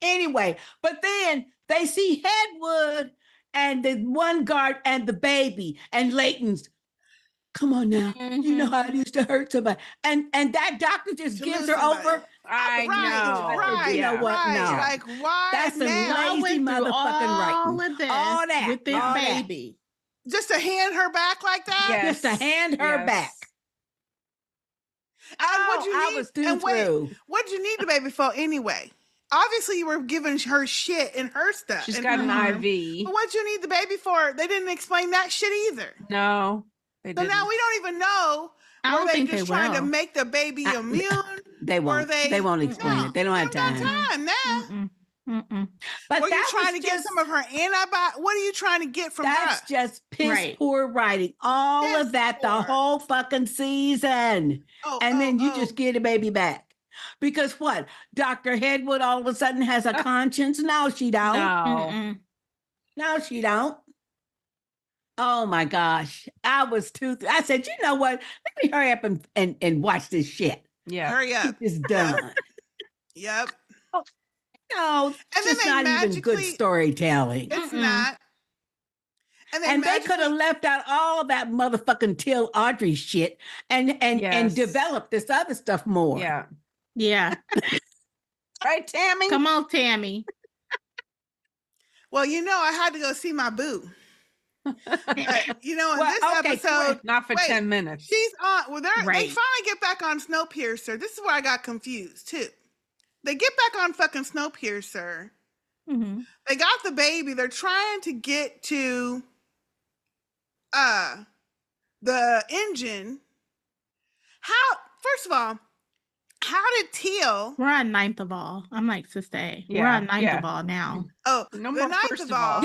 S2: Anyway, but then they see Headwood and the one guard and the baby and Leighton's. Come on now. You know how it used to hurt somebody. And that doctor just
S3: To
S2: gives
S3: lose
S2: her
S3: somebody.
S2: over.
S4: I know.
S3: Right,
S2: You know what?
S3: right.
S2: No.
S3: Like why
S2: That's some
S3: now?
S1: I
S2: lazy
S1: went through
S2: motherfucking
S1: all
S2: writing.
S1: of this
S2: All that,
S1: with this
S2: all that.
S1: baby.
S3: Just to hand her back like that?
S4: Yes.
S2: Just to hand her
S4: Yes.
S2: back.
S3: what'd you
S2: I
S3: need?
S2: was too
S3: And wait,
S2: through.
S3: What'd you need the baby for anyway? Obviously, you were giving her shit and her stuff.
S4: She's
S3: and-
S4: got an
S1: Mhm.
S4: IV.
S3: But what'd you need the baby for? They didn't explain that shit either.
S4: No, they
S3: So
S4: didn't.
S3: now we don't even know.
S1: I
S3: Were
S1: don't
S3: they
S1: think
S3: just
S1: they
S3: trying to
S1: will.
S3: make the baby
S2: I-
S3: immune?
S2: They won't.
S3: they-
S2: They won't explain
S3: No,
S2: it. They don't have
S3: They don't
S2: time.
S3: got time now.
S1: Mm-mm. Mm-mm.
S2: But
S3: Were you
S2: that
S3: trying
S2: was
S3: to get
S2: just-
S3: some of her antibiotics? What are you trying to get from
S2: That's
S3: her?
S2: just piss
S1: Right.
S2: poor writing. All
S3: Piss
S2: of that the
S3: poor.
S2: whole fucking season.
S3: Oh,
S2: And then you
S3: oh.
S2: just get a baby back. Because what? Dr. Headwood all of a sudden has a conscience? No, she don't.
S4: No.
S1: Mm-mm.
S2: No, she don't. Oh my gosh. I was too I said, you know what? Let me hurry up and watch this shit.
S4: Yeah.
S3: Hurry up.
S2: Keep this done.
S3: Yep.
S2: No,
S3: And
S2: it's
S3: then
S2: just
S3: they
S2: not even good
S3: magically-
S2: storytelling.
S3: It's
S1: Mm-mm.
S3: not. And
S2: And they could have
S3: magically-
S2: left out all that motherfucking Till Audrey shit and
S4: Yes.
S2: developed this other stuff more.
S4: Yeah.
S1: Yeah.
S4: Right, Tammy?
S1: Come on, Tammy.
S3: Well, I had to go see my boo. In
S2: Well,
S3: this
S2: okay,
S3: episode,
S4: Not for
S3: Wait,
S4: 10 minutes.
S3: she's on. Well, they
S1: Right.
S3: finally get back on Snowpiercer. This is where I got confused too. They get back on fucking Snowpiercer.
S1: Mm-hmm.
S3: They got the baby. They're trying to get to the engine. First of all, how did Teal
S1: We're on ninth of all. I'm like Sister A. We're
S4: Yeah,
S1: on ninth
S4: yeah.
S1: of all now.
S3: no
S4: No
S3: the
S4: more
S3: ninth
S4: first
S3: of
S4: of all.
S3: all.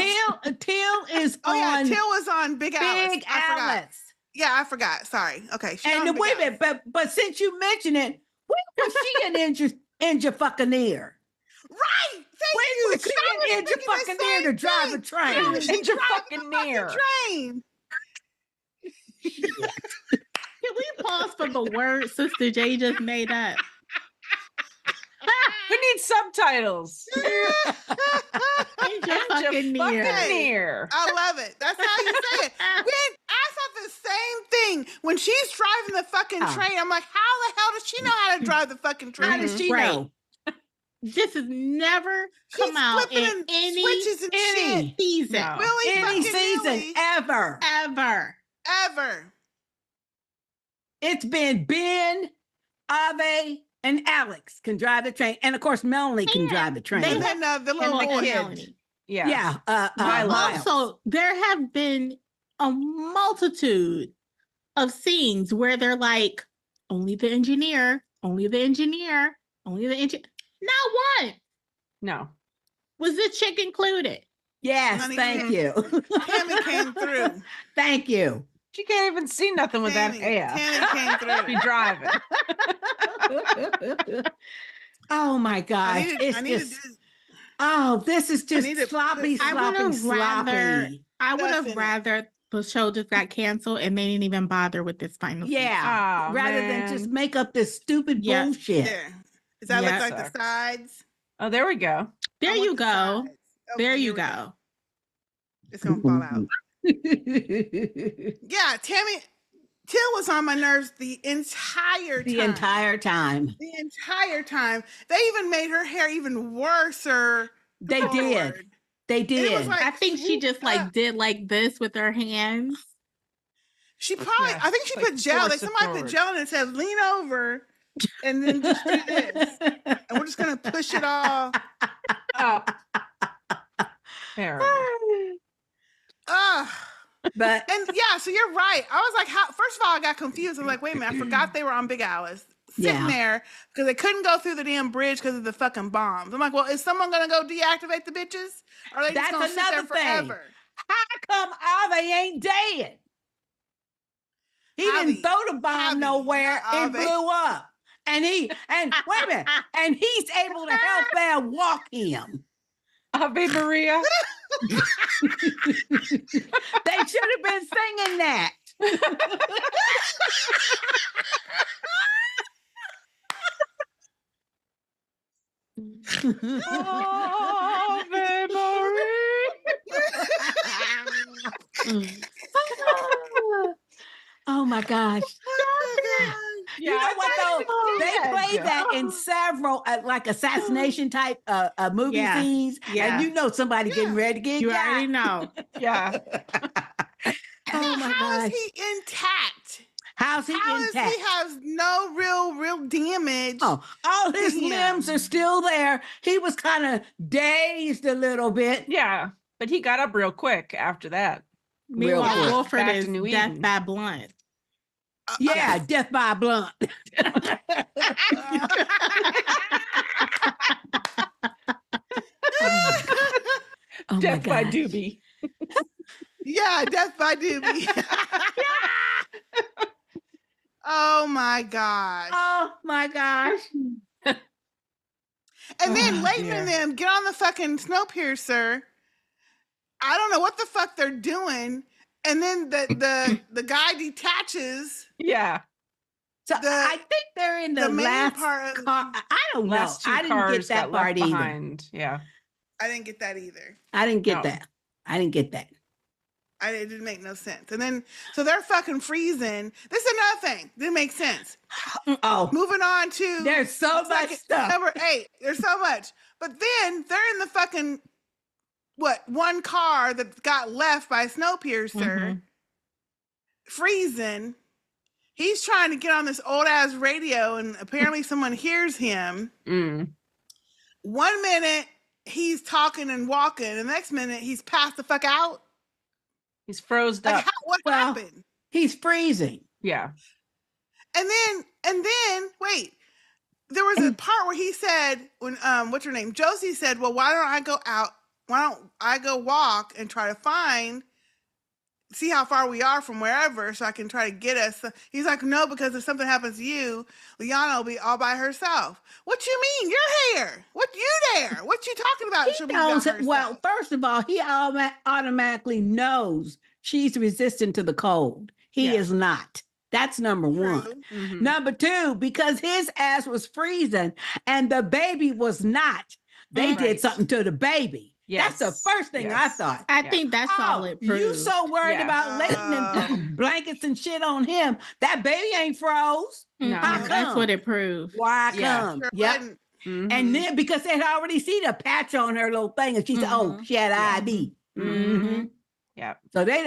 S2: Till is
S3: Oh yeah,
S2: on
S3: Teal was on Big Alice.
S2: Big
S3: I forgot.
S2: Alice.
S3: Yeah, I forgot. Sorry. Okay. she's on
S2: And
S3: Big
S2: wait a
S3: Alice.
S2: minute, but since you mention it, when was she an injure fucking ear?
S3: Right. Thank
S2: When
S3: you.
S2: was she
S3: I was
S2: an injure
S3: thinking the
S2: fucking
S3: same
S2: ear to drive a
S3: thing.
S2: train?
S3: How was she
S4: Injure
S3: driving
S4: fucking
S3: the fucking
S4: ear.
S3: train?
S1: Can we pause for the word Sister J just made up?
S4: We need subtitles.
S1: Ain't your fucking near.
S4: near.
S3: I love it. That's how you say it. I thought the same thing when she's driving the fucking
S2: Oh.
S3: train. I'm like, how the hell does she know how to drive the fucking
S2: How
S3: train?
S2: does she
S1: Right.
S2: know?
S1: This has never come
S3: She's
S1: out
S3: flipping
S1: in
S3: and
S1: any
S3: switches and
S2: any
S3: shit.
S1: season
S4: No.
S3: Really
S2: Any
S3: fucking
S2: season
S3: really,
S2: ever.
S1: ever.
S3: ever.
S2: It's been Ben, Ave, and Alex can drive the train. And of course, Melanie can
S1: And
S2: drive the train.
S3: And then the little
S4: the
S1: Well,
S3: boy.
S4: kid.
S1: Melanie.
S4: Yeah.
S2: Yeah.
S1: But
S2: Miles.
S1: also, there have been a multitude of scenes where they're like, only the engineer, only the engineer, only the engineer. Not one
S4: No.
S1: was this chick included.
S2: Yes,
S3: Honey,
S2: thank you.
S3: Tammy came through.
S2: Thank you.
S4: She can't even see nothing with that hair.
S3: Tammy came
S4: Be
S3: through.
S4: driving.
S2: Oh my gosh.
S3: I needed
S2: It's
S3: to
S2: just,
S3: do-
S2: Oh, this is just
S3: need to-
S2: sloppy,
S3: I
S2: sloppy, sloppy.
S1: I would
S3: Stuff
S1: have
S3: in it.
S1: rather the show just got canceled and they didn't even bother with this final season.
S2: Yeah.
S4: Aw,
S2: Rather than just
S4: man.
S2: make up this stupid
S1: Yeah.
S2: bullshit.
S3: There. Does that
S1: Yeah.
S3: look like
S4: Sucks.
S3: the sides?
S4: Oh, there we go.
S1: There
S3: I want
S1: you
S3: the
S1: go.
S3: sides. Okay,
S1: There
S3: here
S1: you
S3: we
S1: go.
S3: It's gonna fall out. Yeah, Till was on my nerves the entire time.
S2: The entire time.
S3: The entire time. They even made her hair even worse.
S2: They did. They
S3: And it
S2: did.
S3: was like,
S1: I think she just like did like this with her hands.
S3: she probably,
S4: Yeah,
S3: I think she
S4: like
S3: put gel. Like
S4: force it
S3: somebody put
S4: forward.
S3: gel in it and said, lean over and then just do this. And we're just going to push it all.
S4: Oh. Terrible.
S3: Ugh.
S2: But
S3: And yeah, so you're right. I was like, how? First of all, I got confused. I'm like, wait a minute, I forgot they were on Big Alice sitting
S2: Yeah.
S3: there because they couldn't go through the damn bridge because of the fucking bombs. I'm like, well, is someone gonna go deactivate the bitches? Or are they just
S2: That's
S3: gonna sit there
S2: another thing.
S3: forever?
S2: how come Ave ain't dead? He
S3: Javi,
S2: didn't throw the bomb
S3: Javi,
S2: nowhere.
S3: not
S2: It
S3: Ave.
S2: blew up. And wait a minute. And he's able to help them walk him.
S4: Ave Maria.
S2: They should have been singing that.
S4: Ave Maria.
S2: Oh my gosh. You know what though? They played that in several like assassination type movie
S1: Yeah.
S2: scenes.
S1: Yeah.
S2: And you know somebody getting ready to get
S1: You
S2: got.
S1: already know.
S4: Yeah.
S2: Oh my
S3: How is
S2: gosh.
S3: he intact?
S2: How's he
S3: How is
S2: intact?
S3: he has no real damage?
S2: Oh, all his
S3: Damn.
S2: limbs are still there. He was kind of dazed a little bit.
S4: Yeah. But he got up real quick after that.
S2: Real
S1: Meanwhile,
S2: quick.
S1: Wolford
S4: Back to
S1: is
S4: New
S1: death
S4: Eden.
S1: by blunt.
S2: Yeah, death by blunt. Oh my
S4: Death by
S2: gosh.
S4: Doobie.
S3: Yeah, death by doobie. Oh my gosh.
S2: Oh my gosh.
S3: And then
S4: Oh,
S3: Leighton
S4: dear.
S3: and them get on the fucking Snowpiercer. I don't know what the fuck they're doing. And then the guy detaches
S4: Yeah.
S2: So
S3: The-
S2: I think they're in the,
S3: the main
S2: last
S3: part of-
S2: car. I don't know.
S4: Last two
S2: I didn't
S4: cars
S2: get that
S4: got left
S2: part either.
S4: behind. Yeah.
S3: I didn't get that either.
S2: I didn't get
S4: No.
S2: that. I didn't get that.
S3: It didn't make no sense. And then so they're fucking freezing. This is another thing. Didn't make sense.
S2: Oh,
S3: Moving on to
S2: there's so much stuff.
S3: number 8. There's so much. But then they're in the fucking one car that got left by Snowpiercer,
S1: Mhm.
S3: freezing. He's trying to get on this old ass radio, and apparently someone hears him.
S4: Mm.
S3: 1 minute he's talking and walking, and the next minute he's passed the fuck out.
S4: He's froze
S3: Like,
S4: up.
S3: what
S2: Well,
S3: happened?
S2: He's freezing.
S3: And
S4: Yeah.
S3: then wait, there was a part where he said, when what's her name, Josie said, well, why don't I go out, why don't I go walk and try to see how far we are from wherever so I can try to get us. He's like, no, because if something happens to you, Liana will be all by herself. What you mean? You're here. What you there? What you talking about?
S2: He
S3: She'll be
S2: knows.
S3: by herself.
S2: Well, first of all, he automatically knows she's resistant to the cold. He
S4: Yeah.
S2: is not. That's number one.
S3: True.
S4: Mhm.
S2: Number two, because his ass was freezing and the baby was not. They did
S4: Right.
S2: something to the baby. That's the
S4: Yes.
S2: first thing I
S4: Yes.
S2: thought.
S1: I
S4: Yeah.
S1: think that's all it
S2: You
S1: proves.
S2: so worried
S4: Yeah.
S2: about letting them put blankets and shit on him. That baby ain't froze.
S4: No.
S2: How
S1: That's
S2: come?
S1: what it proved.
S2: Why
S4: Yeah.
S2: come?
S3: Sure
S2: Yep.
S3: wasn't.
S4: Mhm.
S2: And then because they'd already seen a patch on her little thing, and she said, "Oh,
S1: Mhm.
S2: she had
S4: Yeah.
S2: IB."
S4: Mhm.
S2: Mhm.
S4: Yeah.
S2: So they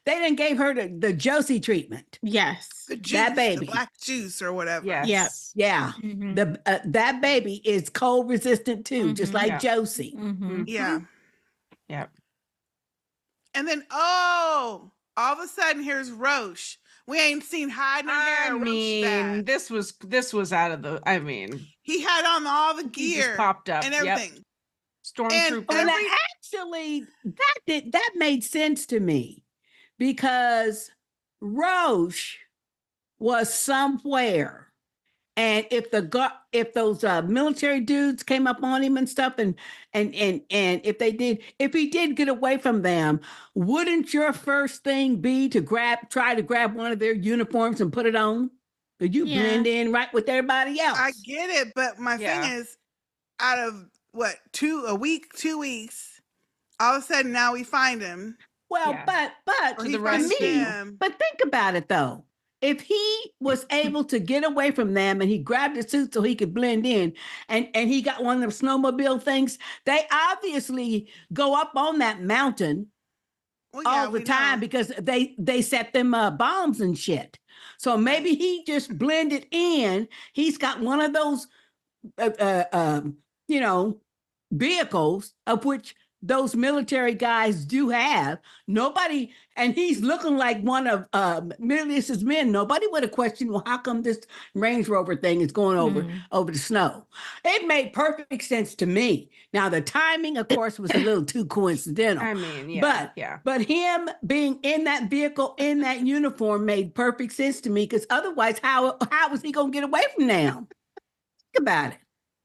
S2: didn't gave her the Josie treatment.
S1: Yes.
S3: The juice,
S2: That baby.
S3: the black juice or whatever.
S4: Yes.
S2: Yeah,
S1: Mhm.
S2: that baby is cold resistant too, just
S1: Mhm.
S2: like
S4: Yeah.
S2: Josie.
S1: Mhm.
S3: Yeah.
S4: Yep.
S3: And then, all of a sudden, here's Roche. We ain't seen hide nor hair.
S4: I
S3: of Roche
S4: mean,
S3: back.
S4: this was out of the. I mean,
S3: He had on all the
S4: he just
S3: gear
S4: popped up.
S3: and
S4: Yep.
S3: everything.
S4: Stormtrooper.
S2: Well,
S3: Every-
S2: actually, that made sense to me because Roche was somewhere And if those military dudes came up on him and stuff, and if he did get away from them, wouldn't your first thing be to try to grab one of their uniforms and put it on? Did you blend in right with everybody else?
S3: I get it, but my thing is, out of what 2 weeks, all of a sudden now we find him.
S2: But think about it though. If he was able to get away from them and he grabbed a suit so he could blend in, and he got one of them snowmobile things, they obviously go up on that mountain all the time because they set them bombs and shit. So maybe he just blended in. He's got one of those, vehicles of which those military guys do have. Nobody, and he's looking like one of Milius's men. Nobody would have questioned, well, how come this Range Rover thing is going over the snow? It made perfect sense to me. Now, the timing, of course, was a little too coincidental.
S4: I mean,
S2: but him being in that vehicle, in that uniform, made perfect sense to me, because otherwise, how was he going to get away from them? Think about it.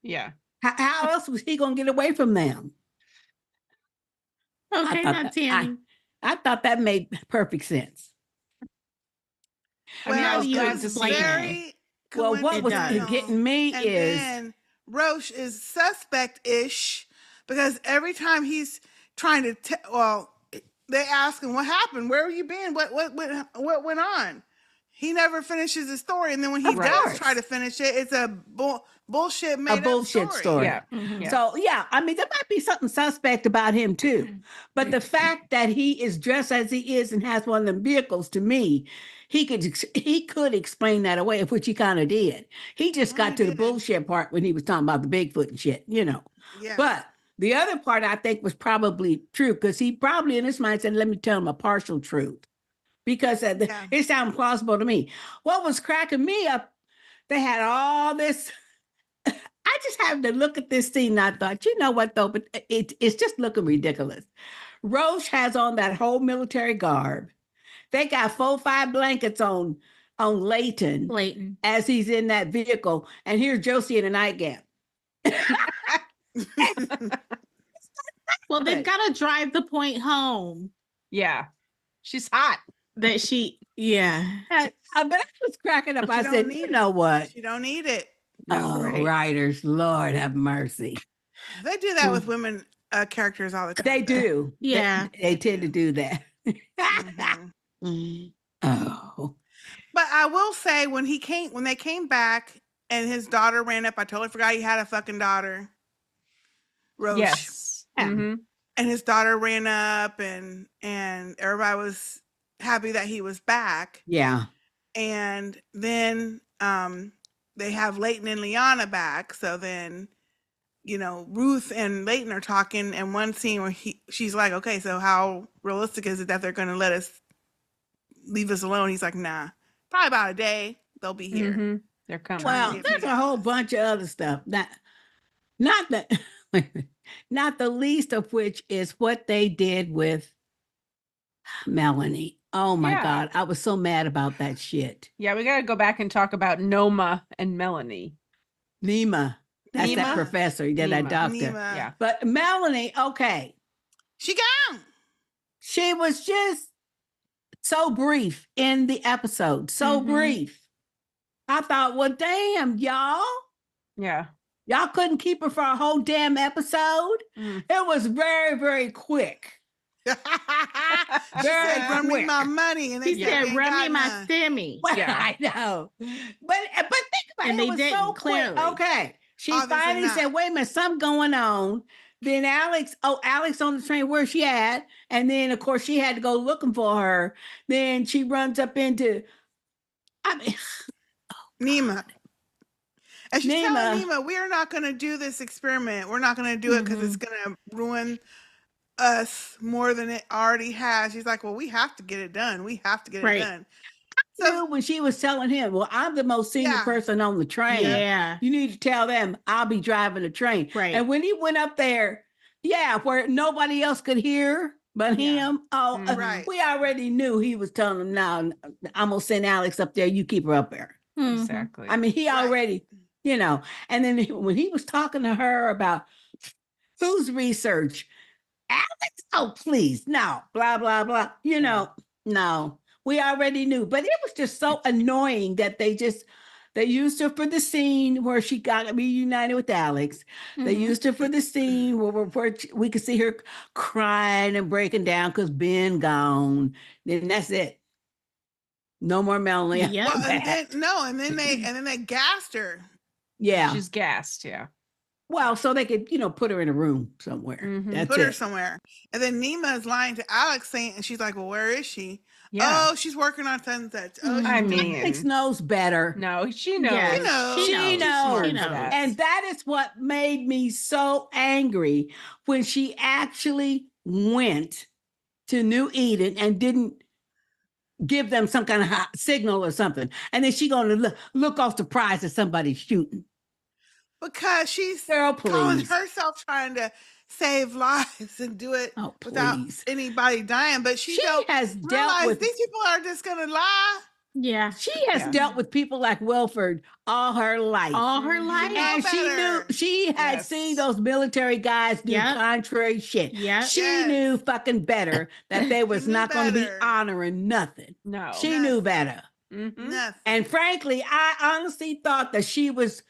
S4: Yeah.
S2: How else was he going to get away from them?
S1: Okay,
S2: I thought that made perfect sense.
S3: Well,
S1: what
S2: was getting me is
S3: then Roche is suspect-ish because every time he's trying to they ask him what happened, where have you been, what went on. He never finishes his story, and then when he does try to finish it, it's a bullshit story.
S2: Yeah. Mm-hmm. So I mean, there might be something suspect about him too. But the fact that he is dressed as he is and has one of them vehicles, to me, he could explain that away, which he kind of did. He just got to the bullshit part when he was talking about the Bigfoot and shit, Yeah. But the other part I think was probably true, because he probably in his mind said, "Let me tell him a partial truth." Because it sounded plausible to me. What was cracking me up, they had all this. I just happened to look at this scene and I thought, you know what, though? But it's just looking ridiculous. Roche has on that whole military garb. They got 4-5 blankets on Layton as he's in that vehicle. And here's Josie in a nightgown.
S1: Well, they've got to drive the point home.
S4: Yeah. She's hot.
S1: But I
S2: was cracking up. I said, you know what?
S3: You don't need it.
S2: Writers, Lord have mercy.
S3: They do that with women characters all the time.
S2: They do.
S1: Yeah.
S2: They tend to do that. Oh.
S3: But I will say, when they came back and his daughter ran up, I totally forgot he had a fucking daughter. Roche.
S4: Yes. Mm-hmm.
S3: And his daughter ran up and everybody was happy that he was back.
S2: Yeah.
S3: And then they have Layton and Liana back. So then, Ruth and Layton are talking, and one scene where she's like, okay, so how realistic is it that they're going to leave us alone? He's like, nah, probably about a day they'll be here.
S4: Mm-hmm. They're coming.
S2: Well, there's a whole bunch of other stuff. Not the least of which is what they did with Melanie. Oh my God. I was so mad about that shit.
S4: Yeah, we got to go back and talk about Noma and Melanie.
S2: Nima. That's that professor. He did that doctor.
S3: Nima.
S4: Yeah.
S2: But Melanie, okay.
S3: She gone.
S2: She was just so brief in the episode. So brief. I thought, well, damn, y'all.
S4: Yeah.
S2: Y'all couldn't keep her for a whole damn episode. It was very, very quick.
S3: She said, run me my money. And
S1: he said, run me my stimmy.
S2: Well, I know. But think about it. It was so quick. Okay. She finally said, wait a minute, something going on. Then Alex on the train, where's she at? And then, of course, she had to go looking for her. Then she runs up into,
S3: Nima. And she's telling Nima, we are not going to do this experiment. We're not going to do it because it's going to ruin us more than it already has. She's like, well, we have to get it done. We have to get it done.
S2: So when she was telling him, well, I'm the most senior person on the train.
S1: Yeah.
S2: You need to tell them I'll be driving the train.
S1: Right.
S2: And when he went up there, where nobody else could hear but him, we already knew he was telling them, now I'm going to send Alex up there. You keep her up there.
S4: Exactly.
S2: I mean, he
S3: Right.
S2: already, and then when he was talking to her about whose research, Alex, oh, please, no, blah, blah, blah, no, we already knew. But it was just so annoying that they used her for the scene where she got reunited with Alex. They used her for the scene where we could see her crying and breaking down because Ben gone. Then that's it. No more Melanie.
S1: Yep.
S3: Well, and then they gassed her.
S2: Yeah.
S4: She's gassed. Yeah.
S2: Well, so they could, put her in a room somewhere. That's
S3: Put her
S2: it.
S3: somewhere. And then Nima is lying to Alex saying, and she's like, well, where is she?
S4: Yeah.
S3: Oh, she's working on sunsets. Oh, she's
S4: I
S3: doing
S4: mean,
S2: Alex knows better.
S4: no, she knows.
S1: Yeah.
S3: She knows.
S1: She
S2: She
S1: knows.
S2: knows.
S1: She knows.
S2: And that is what made me so angry when she actually went to New Eden and didn't give them some kind of signal or something. And then she going to look off surprised that somebody's shooting.
S3: Because she's
S2: Girl,
S3: calling
S2: please.
S3: herself trying to save lives and do it without
S2: Please.
S3: anybody dying. But she
S2: has dealt
S3: realize
S2: with
S3: these people are just going to lie.
S1: Yeah.
S2: She has dealt with people like Wilford all her life.
S1: All her life.
S3: know
S2: And she had seen those military guys do contrary shit.
S1: Yeah.
S2: She knew fucking better that they was
S3: knew
S2: not going to be
S3: better.
S2: honoring nothing.
S4: No.
S2: She knew better.
S3: Nothing.
S2: And frankly, I honestly thought that she was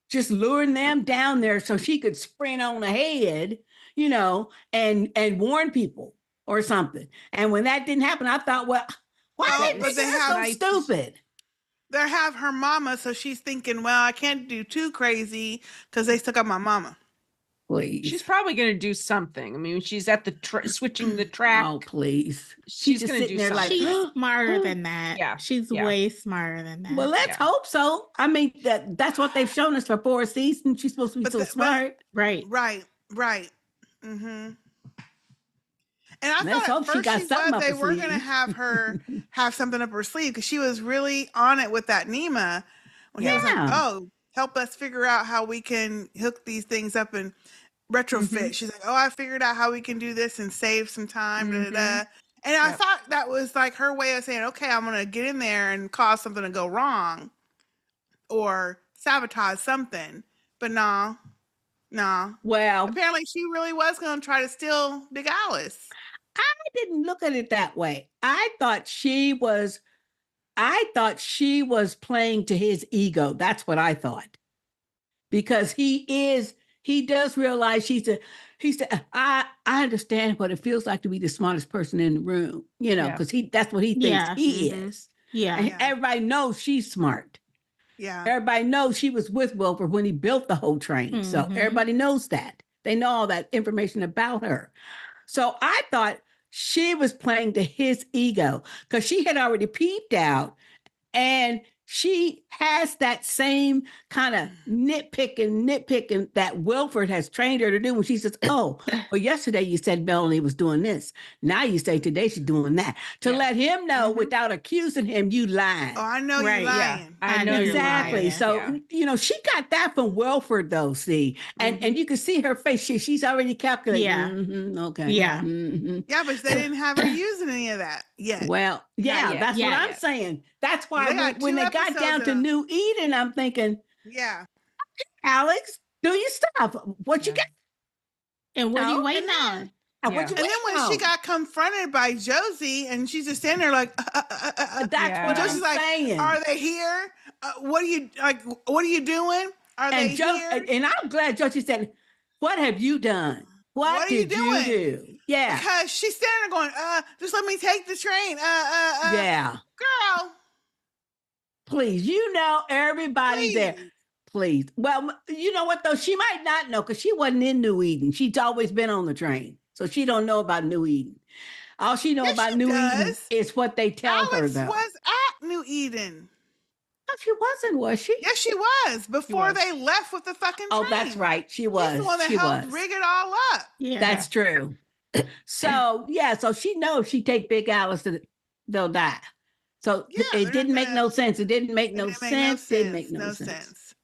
S2: just luring them down there so she could sprint on ahead, and warn people or something. And when that didn't happen, I thought, well, why
S3: but they
S2: so
S3: have
S2: stupid?
S3: They have her mama, so she's thinking, well, I can't do too crazy because they still got my mama.
S2: Please.
S4: She's probably going to do something. I mean, she's at the switching the track.
S2: Oh, please.
S4: She's
S2: just
S4: going to
S2: sitting
S4: do
S2: there like,
S1: She's smarter than that.
S4: Yeah.
S1: She's way smarter than that.
S2: well, let's hope so. I mean, that's what they've shown us for 4 seasons. She's supposed to be so smart.
S1: Right.
S3: Mm-hmm. And I
S2: Let's
S3: thought
S2: hope
S3: at
S2: she
S3: first
S2: got something up
S3: they
S2: her
S3: were going to
S2: sleeve.
S3: have her have something up her sleeve because she was really on it with that Nima when he was like, oh, help us figure out how we can hook these things up and retrofit. She's like, oh, I figured out how we can do this and save some time. And I thought that was like her way of saying, okay, I'm going to get in there and cause something to go wrong or sabotage something. But no.
S2: Well,
S3: apparently she really was going to try to steal Big Alice.
S2: I didn't look at it that way. I thought she was playing to his ego. That's what I thought. Because he does realize I understand what it feels like to be the smartest person in the room, because that's what he thinks he is.
S1: Yeah.
S2: And everybody knows she's smart.
S3: Yeah.
S2: Everybody knows she was with Wilford when he built the whole train. So everybody knows that. They know all that information about her. So I thought she was playing to his ego because she had already peeped out and she has that same kind of nitpicking that Wilford has trained her to do when she says, oh, well, yesterday you said Melanie was doing this. Now you say today she's doing that. To let him know without accusing him, you lying.
S3: Oh, I know you're lying.
S4: Yeah. I know
S2: Exactly.
S4: you're
S2: So, she got that from Wilford though, see. And you can see her face. She's already calculating.
S1: Yeah.
S2: Okay.
S1: Yeah.
S3: Yeah, but they didn't have her using any of that yet.
S2: Well, yeah, that's what I'm saying. That's why when they got down to New Eden, I'm thinking,
S3: yeah,
S2: Alex, do your stuff. What you got?
S1: And what are you waiting on?
S3: And then when she got confronted by Josie and she's just standing there like,
S2: that's what
S3: Josie's
S2: I'm saying.
S3: Are they here? What are you doing? Are they here?
S2: And I'm glad Josie said, what have you done? What did you do? Yeah.
S3: Because she's standing there going, just let me take the train.
S2: Yeah.
S3: Girl.
S2: Please, everybody there. Please. Well, you know what though? She might not know because she wasn't in New Eden. She's always been on the train. So she don't know about New Eden. All she know about New Eden is what they tell her though.
S3: Alex was at New Eden.
S2: No, she wasn't, was she?
S3: Yes, she was. Before they left with the fucking train.
S2: Oh, that's right. She was.
S3: She's the one that helped rig it all up.
S1: Yeah.
S2: That's true. So she knows if she take Big Alice, they'll die. So it didn't make no sense. It didn't make no sense. Didn't make no sense.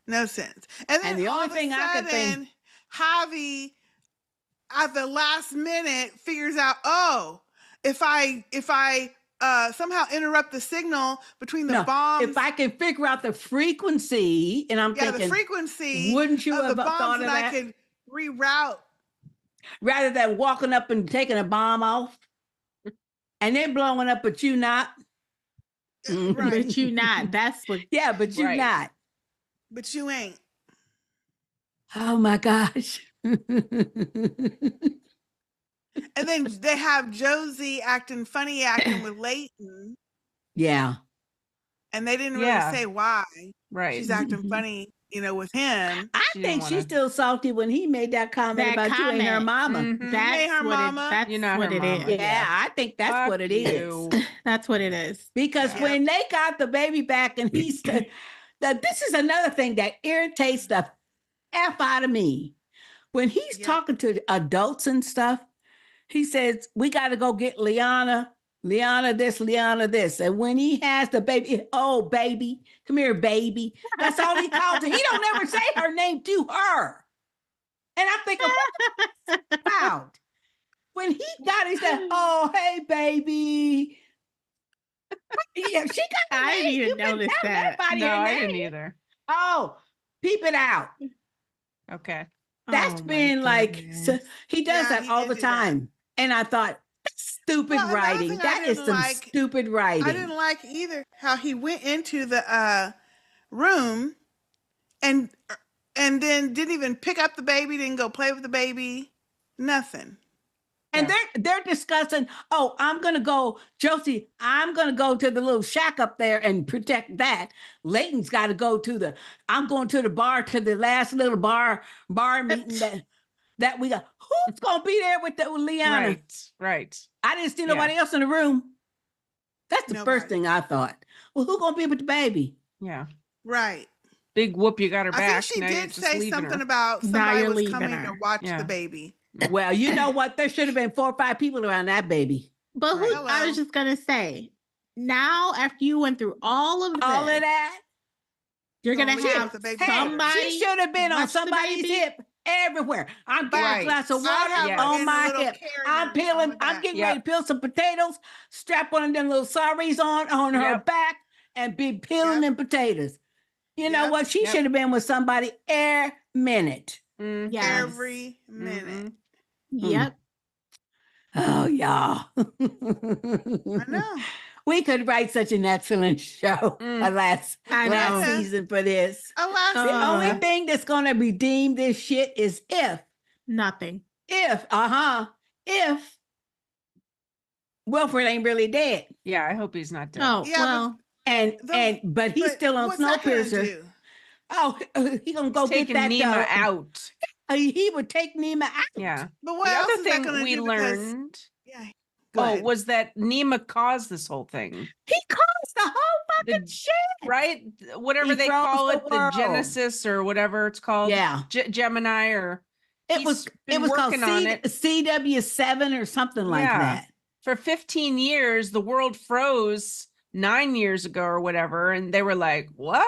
S3: No sense. And then
S2: the only thing I could think,
S3: Javi at the last minute figures out, oh, if I somehow interrupt the signal between the
S2: No,
S3: bombs.
S2: if I can figure out the frequency, and I'm thinking,
S3: the frequency
S2: wouldn't you
S3: of
S2: have
S3: the bombs,
S2: thought of
S3: and I
S2: that?
S3: could reroute.
S2: Rather than walking up and taking a bomb off and then blowing up, but you not.
S3: Right.
S1: But you not. That's what.
S2: Yeah, but you
S4: Right.
S2: not.
S3: But you ain't.
S2: Oh my gosh.
S3: And then they have Josie acting with Leighton,
S2: Yeah.
S3: and they didn't
S4: Yeah.
S3: really say why
S4: Right.
S3: she's acting funny, with him.
S2: I
S4: She didn't
S2: think she's
S4: wanna-
S2: still salty when he made that comment
S1: That
S2: about you ain't her
S1: comment.
S2: mama.
S4: Mhm.
S3: made
S1: That's
S3: her
S1: what
S3: mama.
S1: That's
S4: You're not
S1: what
S4: her
S1: it
S4: mama.
S1: is.
S2: Yeah, I think that's
S4: Fuck
S2: what it is.
S4: you.
S1: That's what it is.
S2: Because
S3: Yeah.
S2: when they got the baby back and he said that this is another thing that irritates the F out of me. When he's
S3: Yeah.
S2: talking to adults and stuff, he says, we got to go get Liana this. And when he has the baby, oh, baby, come here, baby. That's all he calls her. He don't ever say her name to her. And I'm thinking, what the about? When he got it, he said, oh, hey, baby. Yeah, she got the
S1: I didn't
S2: name.
S1: even
S2: You've been
S1: notice
S2: telling
S1: that.
S2: everybody
S4: No,
S2: her
S4: I
S2: name.
S4: didn't either.
S2: Oh, peep it out.
S4: Okay.
S2: That's
S1: Oh, my
S2: been like, so
S1: goodness.
S2: he does
S3: Yeah,
S2: that
S3: he
S2: all
S3: did
S2: the
S3: do that.
S2: time. And I thought, that's stupid
S3: Well, another
S2: writing.
S3: thing I
S2: That is
S3: didn't
S2: some
S3: like-
S2: stupid writing.
S3: I didn't like either how he went into the room and then didn't even pick up the baby, didn't go play with the baby, nothing.
S2: And
S4: Yeah.
S2: they're discussing, oh, I'm gonna go, Josie, I'm gonna go to the little shack up there and protect that. Leighton's gotta go to I'm going to the bar, to the last little bar meeting that we got. Who's gonna be there with Liana?
S4: Right.
S2: I didn't see
S4: Yeah.
S2: nobody else in the room. That's the first
S3: Nobody.
S2: thing I thought. Well, who gonna be with the baby?
S4: Yeah.
S3: Right.
S4: Big whoop, you got her
S3: I
S4: back.
S3: think she
S4: Now you're
S3: did
S4: just
S3: say
S4: leaving
S3: something
S4: her.
S3: about
S1: Now
S3: somebody
S1: you're
S3: was
S1: leaving
S3: coming
S1: her.
S3: to watch
S4: Yeah.
S3: the baby.
S2: Well, you know what? There should have been 4 or 5 people around that baby.
S1: But who?
S3: Right.
S1: I was just gonna say. Now, after you went through all of
S2: All of
S1: this,
S2: that.
S1: you're gonna
S3: Don't leave
S1: have
S3: the baby.
S1: somebody.
S2: She should have been on
S1: watch the
S2: somebody's
S1: baby.
S2: hip everywhere. I'm getting
S4: Right.
S2: a glass of
S3: I'd
S2: water
S3: have
S4: her
S2: on
S3: in a
S2: my
S3: little
S2: hip.
S3: carrier
S2: I'm
S3: on
S2: peeling.
S3: the
S2: I'm
S3: back.
S2: getting
S4: Yep.
S2: ready to peel some potatoes. Strap one of them little saris on her
S4: Yep.
S2: back and be peeling
S3: Yep.
S2: them potatoes. You know
S3: Yep.
S2: what? She
S4: Yep.
S2: should have been with somebody every minute.
S4: Mhm.
S1: Yes.
S3: Every minute.
S4: Mhm.
S1: Yep.
S2: Oh, y'all.
S3: I know.
S2: We could write such an excellent show
S4: Mm.
S2: last
S1: I know.
S2: season for this.
S3: Alas,
S2: The only thing that's going to redeem this shit is if Wilfred ain't really dead.
S4: Yeah, I hope he's not dead.
S1: Oh
S3: Yeah,
S1: well.
S2: But he's still on
S3: what's that gonna
S2: Snowpiercer.
S3: do?
S2: Oh, he gonna go
S4: He's
S2: get
S4: taking
S2: that
S4: Nima out.
S2: He would take Nima out.
S4: Yeah.
S3: But what
S4: The
S3: else
S4: other
S3: is that
S4: thing
S3: gonna
S4: we
S3: do? Because-
S4: learned
S3: Yeah. Go ahead.
S4: was that Nima caused this whole thing.
S2: He caused the whole fucking
S4: The-
S2: shit.
S4: Right? Whatever
S2: He
S4: they
S2: froze
S4: call
S2: the
S4: it, the
S2: world.
S4: Genesis or whatever it's called.
S2: Yeah.
S4: Gemini or
S2: It
S4: he's
S2: was
S4: been
S2: called
S4: working on it.
S2: CW7 or something like
S4: Yeah.
S2: that.
S4: For 15 years, the world froze 9 years ago or whatever. And they were like, what?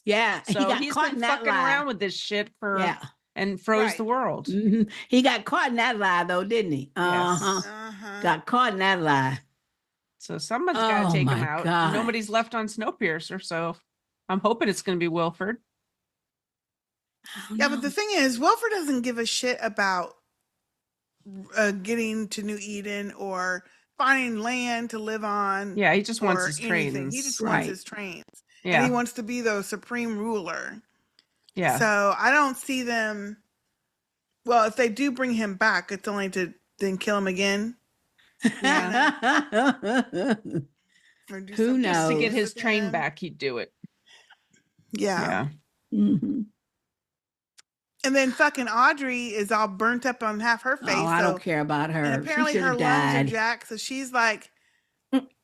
S2: Yeah.
S4: So
S2: he got
S4: he's
S2: caught
S4: been
S2: in that
S4: fucking
S2: lie.
S4: around with this shit and froze
S3: Right.
S4: the world.
S2: Mhm. He got caught in that lie though, didn't he? Uh-huh.
S3: Uh-huh.
S2: Got caught in that lie.
S4: So someone's got to
S2: Oh
S4: take him
S2: my
S4: out.
S2: God.
S4: Nobody's left on Snowpiercer. So I'm hoping it's going to be Wilford.
S3: Yeah, but the thing is, Wilford doesn't give a shit about getting to New Eden or finding land to live on.
S4: Yeah, he just wants
S3: or
S4: his
S3: anything.
S4: trains.
S3: He just
S2: Right.
S3: wants his trains. And
S4: Yeah.
S3: he wants to be the supreme ruler.
S4: Yeah.
S3: So I don't see them. Well, if they do bring him back, it's only to then kill him again. Or do
S2: Who
S3: something
S2: knows?
S4: To
S3: else
S4: get his
S3: with
S4: train
S3: him.
S4: back, he'd do it.
S3: Yeah.
S4: Yeah.
S2: Mhm.
S3: And then fucking Audrey is all burnt up on half her face.
S2: Oh, I
S3: so-
S2: don't care about her.
S3: And apparently
S2: she
S3: her
S2: should
S3: lungs
S2: have
S3: are
S2: died.
S3: jacked, so she's like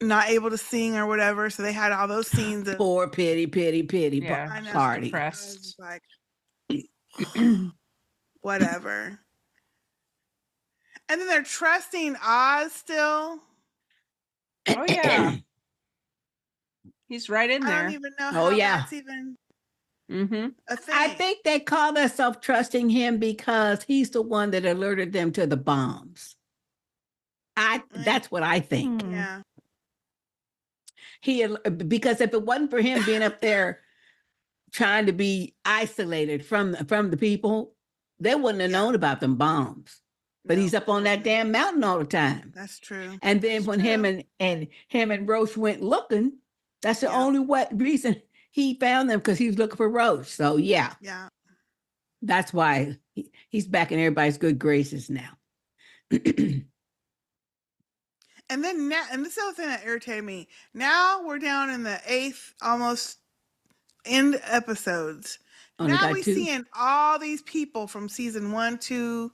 S3: not able to sing or whatever. So they had all those scenes of
S2: Poor pity
S4: Yeah.
S3: I know.
S2: party.
S3: I was just
S4: Depressed.
S3: like, whatever. And then they're trusting Oz still.
S4: Oh, yeah. He's right in
S3: I
S4: there.
S3: don't even know
S2: Oh,
S3: how
S2: yeah.
S3: that's even
S4: Mm-hmm.
S3: a thing.
S2: I think they call themselves trusting him because he's the one that alerted them to the bombs. That's what I think.
S1: Hmm.
S3: yeah.
S2: because if it wasn't for him being up there trying to be isolated from the people, they wouldn't have known about them bombs. But he's up on that damn mountain all the time.
S3: That's true.
S2: And then when him and Roach went looking, that's the only reason he found them, because he was looking for Roach. So yeah, that's why he's back in everybody's good graces now.
S3: And then now, and this is the other thing that irritated me. Now we're down in the 8th, almost end episodes.
S2: Only
S3: now
S2: got
S3: we're
S2: 2.
S3: seeing all these people from season 1, 2,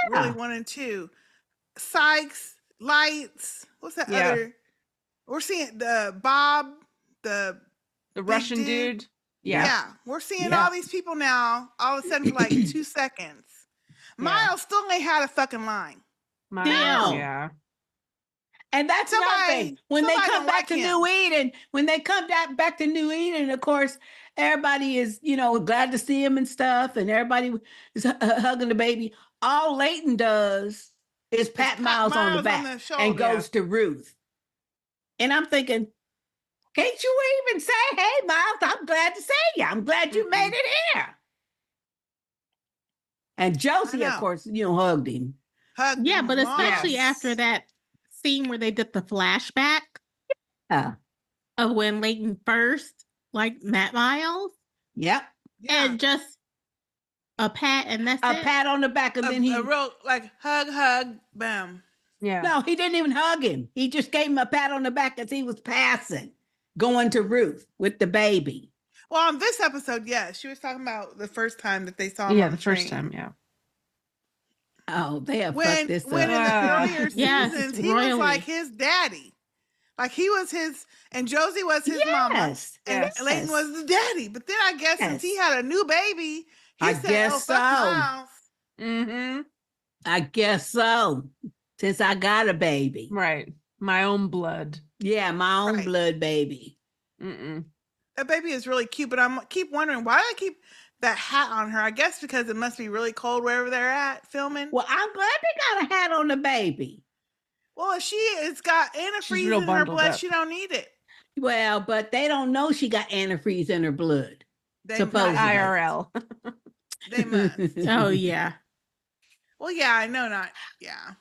S3: really 1 and 2. Sykes, Lights, what's that other? We're seeing the Bob, the
S4: Russian dude.
S3: Yeah. We're seeing all these people now, all of a sudden for like 2 seconds. Miles still ain't had a fucking line.
S1: Still.
S4: Yeah.
S2: And that's nothing. When they come back to New Eden, of course, everybody is, glad to see him and stuff, and everybody is hugging the baby. All Leighton does is pat Miles on the back and goes to Ruth. And I'm thinking, can't you even say, hey, Miles, I'm glad to see you. I'm glad you made it here. And Josie, of course, hugged him.
S1: Yeah, but especially after that scene where they did the flashback of when Leighton first met Miles.
S2: Yep.
S1: And just a pat, and that's
S2: a pat on the back, and then he
S3: a real hug, bam.
S4: Yeah.
S2: No, he didn't even hug him. He just gave him a pat on the back as he was passing, going to Ruth with the baby.
S3: Well, on this episode, she was talking about the first time that they saw him.
S4: Yeah, the first time,
S2: Oh, they have fucked this up.
S3: When in the earlier seasons, he was like his daddy. Like he was his, and Josie was his mama. And Leighton was the daddy. But then I guess since he had a new baby, he said, fuck Miles.
S4: Mm-hmm.
S2: I guess so. Since I got a baby.
S4: Right. My own blood.
S2: Yeah, my own blood baby.
S3: That baby is really cute, but I keep wondering, why do they keep that hat on her? I guess because it must be really cold wherever they're at filming.
S2: Well, I'm glad they got a hat on the baby.
S3: Well, it's got antifreeze in her blood. She don't need it.
S2: Well, but they don't know she got antifreeze in her blood.
S3: Supposedly.
S4: IRL.
S3: They must.
S1: Oh, yeah.
S3: Well, yeah, I know not. Yeah.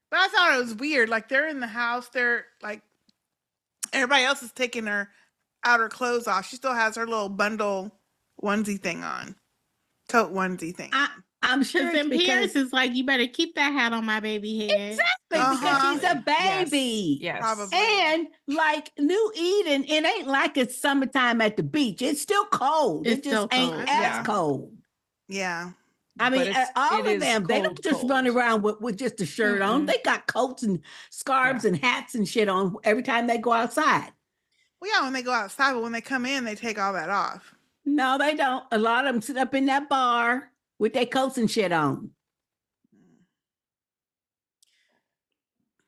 S3: But I thought it was weird. Like, they're in the house. They're, like, everybody else is taking her outer clothes off. She still has her little bundle onesie thing on. Coat onesie thing.
S2: I'm sure
S1: then Pierce is like, you better keep that hat on my baby head.
S2: Exactly, because she's a baby.
S4: Yes.
S3: Probably.
S2: And like New Eden, it ain't like it's summertime at the beach. It's still cold. It just ain't as cold.
S3: Yeah.
S2: I mean, all of them, they don't just run around with just a shirt on. They got coats and scarves and hats and shit on every time they go outside.
S3: Well, yeah, when they go outside, but when they come in, they take all that off.
S2: No, they don't. A lot of them sit up in that bar with their coats and shit on.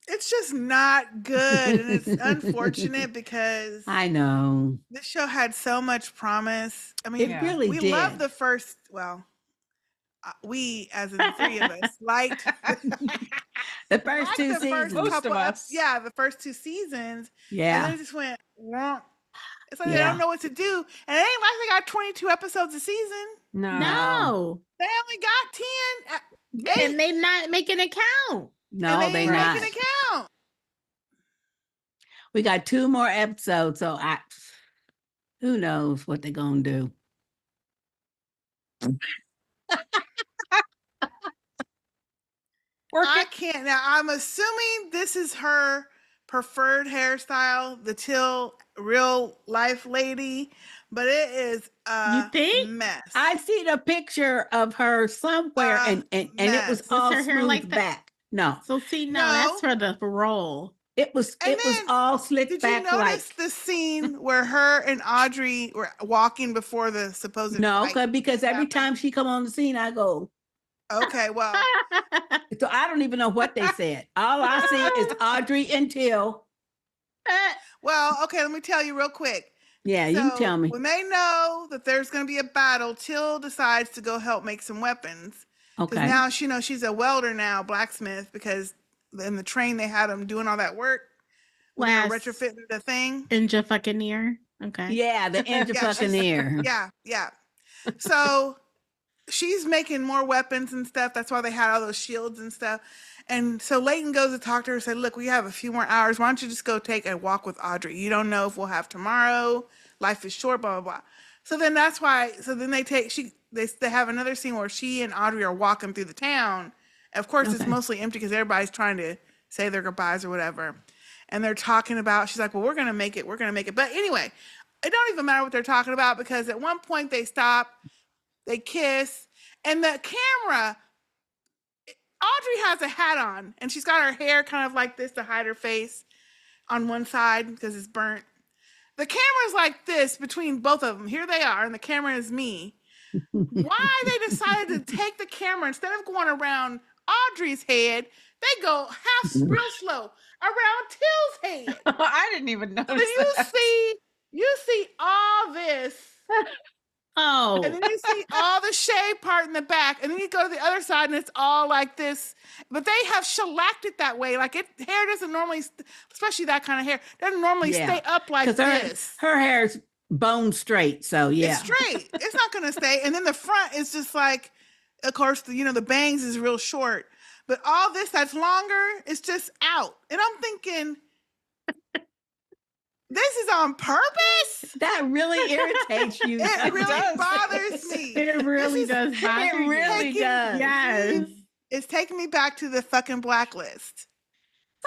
S3: It's just not good. And it's unfortunate because
S2: I know
S3: this show had so much promise. I mean,
S2: it really
S3: we
S2: did.
S3: loved the first, we, as in the three of us, liked
S2: the first two seasons.
S4: Most of us.
S3: The first 2 seasons.
S2: Yeah.
S3: And then it just went wrong. It's like they don't know what to do. And it ain't like they got 22 episodes a season.
S1: No.
S3: They only got 10.
S1: And they not making it count.
S2: No, they not.
S3: Making it count.
S2: We got 2 more episodes, so who knows what they're gonna do.
S3: I can't. Now, I'm assuming this is her preferred hairstyle, the Till real life lady, but it is a mess.
S2: I see the picture of her somewhere, and it was all
S1: her hair
S2: smoothed
S1: like
S2: back. No.
S1: So see, that's for the role.
S2: It was all slicked back.
S3: Did you notice the scene where her and Audrey were walking before the supposed fight?
S2: Because every time she come on the scene, I go,
S3: okay, well.
S2: So I don't even know what they said. All I see is Audrey and Till.
S3: Well, okay, let me tell you real quick.
S2: Yeah, you tell me.
S3: When they know that there's going to be a battle, Till decides to go help make some weapons.
S2: Okay.
S3: Because now she's a welder now, blacksmith, because in the train they had them doing all that work. when they were
S1: Last
S3: retrofitting the thing.
S1: Ninja fucking ear. Okay.
S2: Yeah, the Ninja fucking ear.
S3: Yeah. So she's making more weapons and stuff. That's why they had all those shields and stuff. And so Leighton goes to talk to her and said, look, we have a few more hours. Why don't you just go take a walk with Audrey? You don't know if we'll have tomorrow. Life is short, blah, blah, blah. So then that's why, so then they have another scene where she and Audrey are walking through the town. And of course, it's mostly empty because everybody's trying to say their goodbyes or whatever. And they're talking about, she's like, well, we're going to make it. We're going to make it. But anyway, it don't even matter what they're talking about because at one point they stop, they kiss, and the camera, Audrey has a hat on and she's got her hair kind of like this to hide her face on one side because it's burnt. The camera's like this between both of them. Here they are, and the camera is me. Why they decided to take the camera instead of going around Audrey's head, they go real slow around Till's head.
S4: I didn't even notice
S3: So you see all this.
S1: Oh.
S3: And then you see all the shade part in the back, and then you go to the other side, and it's all like this. But they have shellacked it that way. Like hair doesn't normally, especially that kind of hair, doesn't normally stay up like this.
S2: Her hair's bone straight, so yeah,
S3: it's straight. It's not going to stay. And then the front is just like, of course, the bangs is real short, but all this that's longer is just out. And I'm thinking, this is on purpose?
S2: That really irritates you.
S3: It really bothers me.
S1: It really does bother
S2: It really does.
S1: Yes.
S3: It's taking me back to the fucking Blacklist.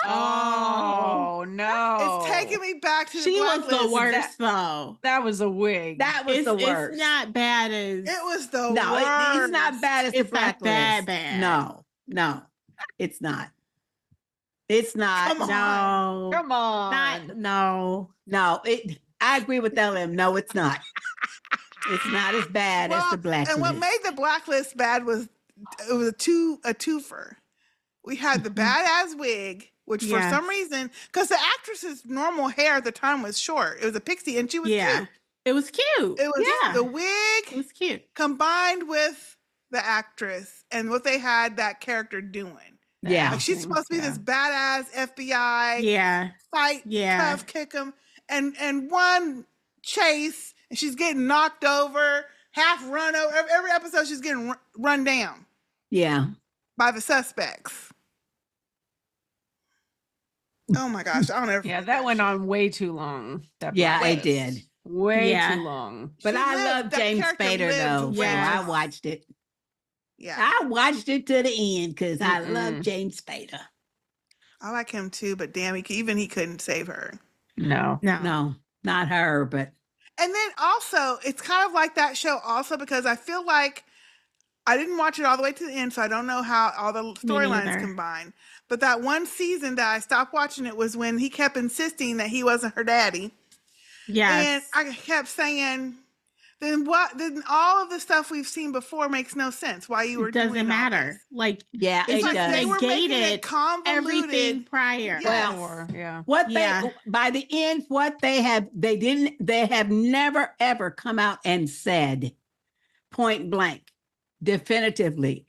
S4: Oh no!
S3: It's taking me back to the
S1: She was
S3: Blacklist.
S1: the worst, though.
S4: That was a wig.
S2: That was the worst.
S1: It's not bad as.
S3: It was the
S2: No,
S3: worst.
S2: it's not bad as the
S1: It's not
S2: Blacklist.
S1: bad.
S2: No, it's not. It's not.
S3: Come on.
S1: No.
S4: Come on.
S1: No.
S2: No, I agree with LM. No, it's not. It's not as bad as the Blacklist.
S3: And what made the Blacklist bad was it was a twofer. We had the badass wig, which for some reason, because the actress's normal hair at the time was short. It was a pixie, and she was cute.
S1: It was cute.
S3: It was the wig.
S1: It was cute.
S3: Combined with the actress and what they had that character doing.
S2: Yeah.
S3: Like she's supposed to be this badass FBI fight, tough, kick 'em, and one chase, and she's getting knocked over, half run over. Every episode, she's getting run down.
S2: Yeah.
S3: By the suspects. Oh my gosh, I don't ever.
S4: Yeah, that went on way too long.
S2: It did.
S4: Way too long.
S2: But I love James Spader though. So I watched it.
S3: Yeah.
S2: I watched it to the end because I love James Spader.
S3: I like him too, but damn, he couldn't save her.
S2: No, not her, but.
S3: And then also, it's kind of like that show also because I feel like I didn't watch it all the way to the end, so I don't know how all the storylines combine. But that one season that I stopped watching it was when he kept insisting that he wasn't her daddy.
S1: Yes.
S3: And I kept saying, then all of the stuff we've seen before makes no sense. Why you were doing
S1: doesn't matter. Like
S2: it
S3: like
S2: does.
S3: they were making it
S1: Negated
S3: convoluted.
S1: everything prior.
S3: Yes.
S2: Well, by the end, they have never ever come out and said point blank, definitively,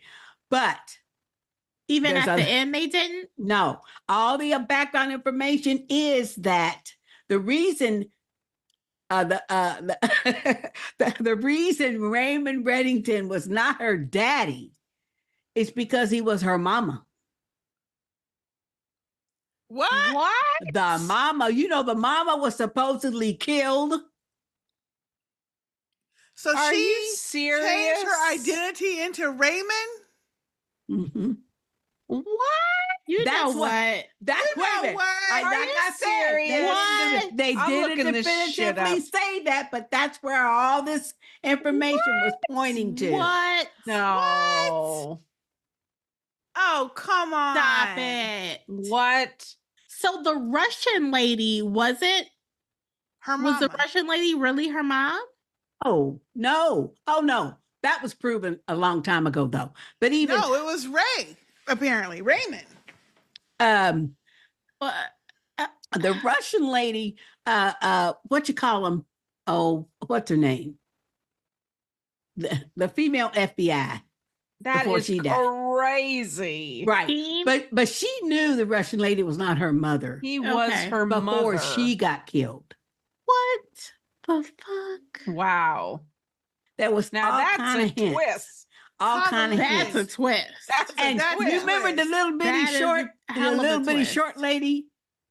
S2: but
S1: even at the end, they didn't.
S2: No, all the background information is that the reason. The reason Raymond Reddington was not her daddy is because he was her mama.
S3: What?
S2: The mama, the mama was supposedly killed.
S3: So
S4: Are
S3: she
S4: you serious?
S3: changed her identity into Raymond?
S2: Mm-hmm.
S4: What?
S2: That's
S1: what?
S2: That's what?
S4: Are you serious?
S2: What? They didn't definitively say that, but that's where all this information was pointing to.
S1: What?
S4: No.
S3: Oh, come on.
S1: Stop it.
S4: What?
S1: So the Russian lady wasn't
S3: her mama.
S1: Was the Russian lady really her mom?
S2: Oh, no. Oh, no. That was proven a long time ago, though. But even
S3: no, it was Ray, apparently. Raymond.
S2: The Russian lady, what you call them? Oh, what's her name? The female FBI.
S4: That
S2: before
S4: is
S2: she died.
S4: crazy.
S2: Right.
S1: Team?
S2: But she knew the Russian lady was not her mother
S4: He was
S1: Okay.
S4: her
S2: before
S4: mother.
S2: she got killed.
S1: What the fuck?
S4: Wow.
S2: There was
S4: Now
S2: all
S4: that's
S2: kind
S4: a
S2: of hints.
S4: twist.
S2: All kind of
S3: Convoluted.
S1: That's a
S2: hints.
S1: twist.
S4: That's a
S2: And
S3: That's
S2: you
S3: a
S2: remember the
S3: twist.
S2: little bitty
S1: That is
S2: short,
S1: a
S2: the
S1: hell of a
S2: little bitty
S1: twist.
S2: short lady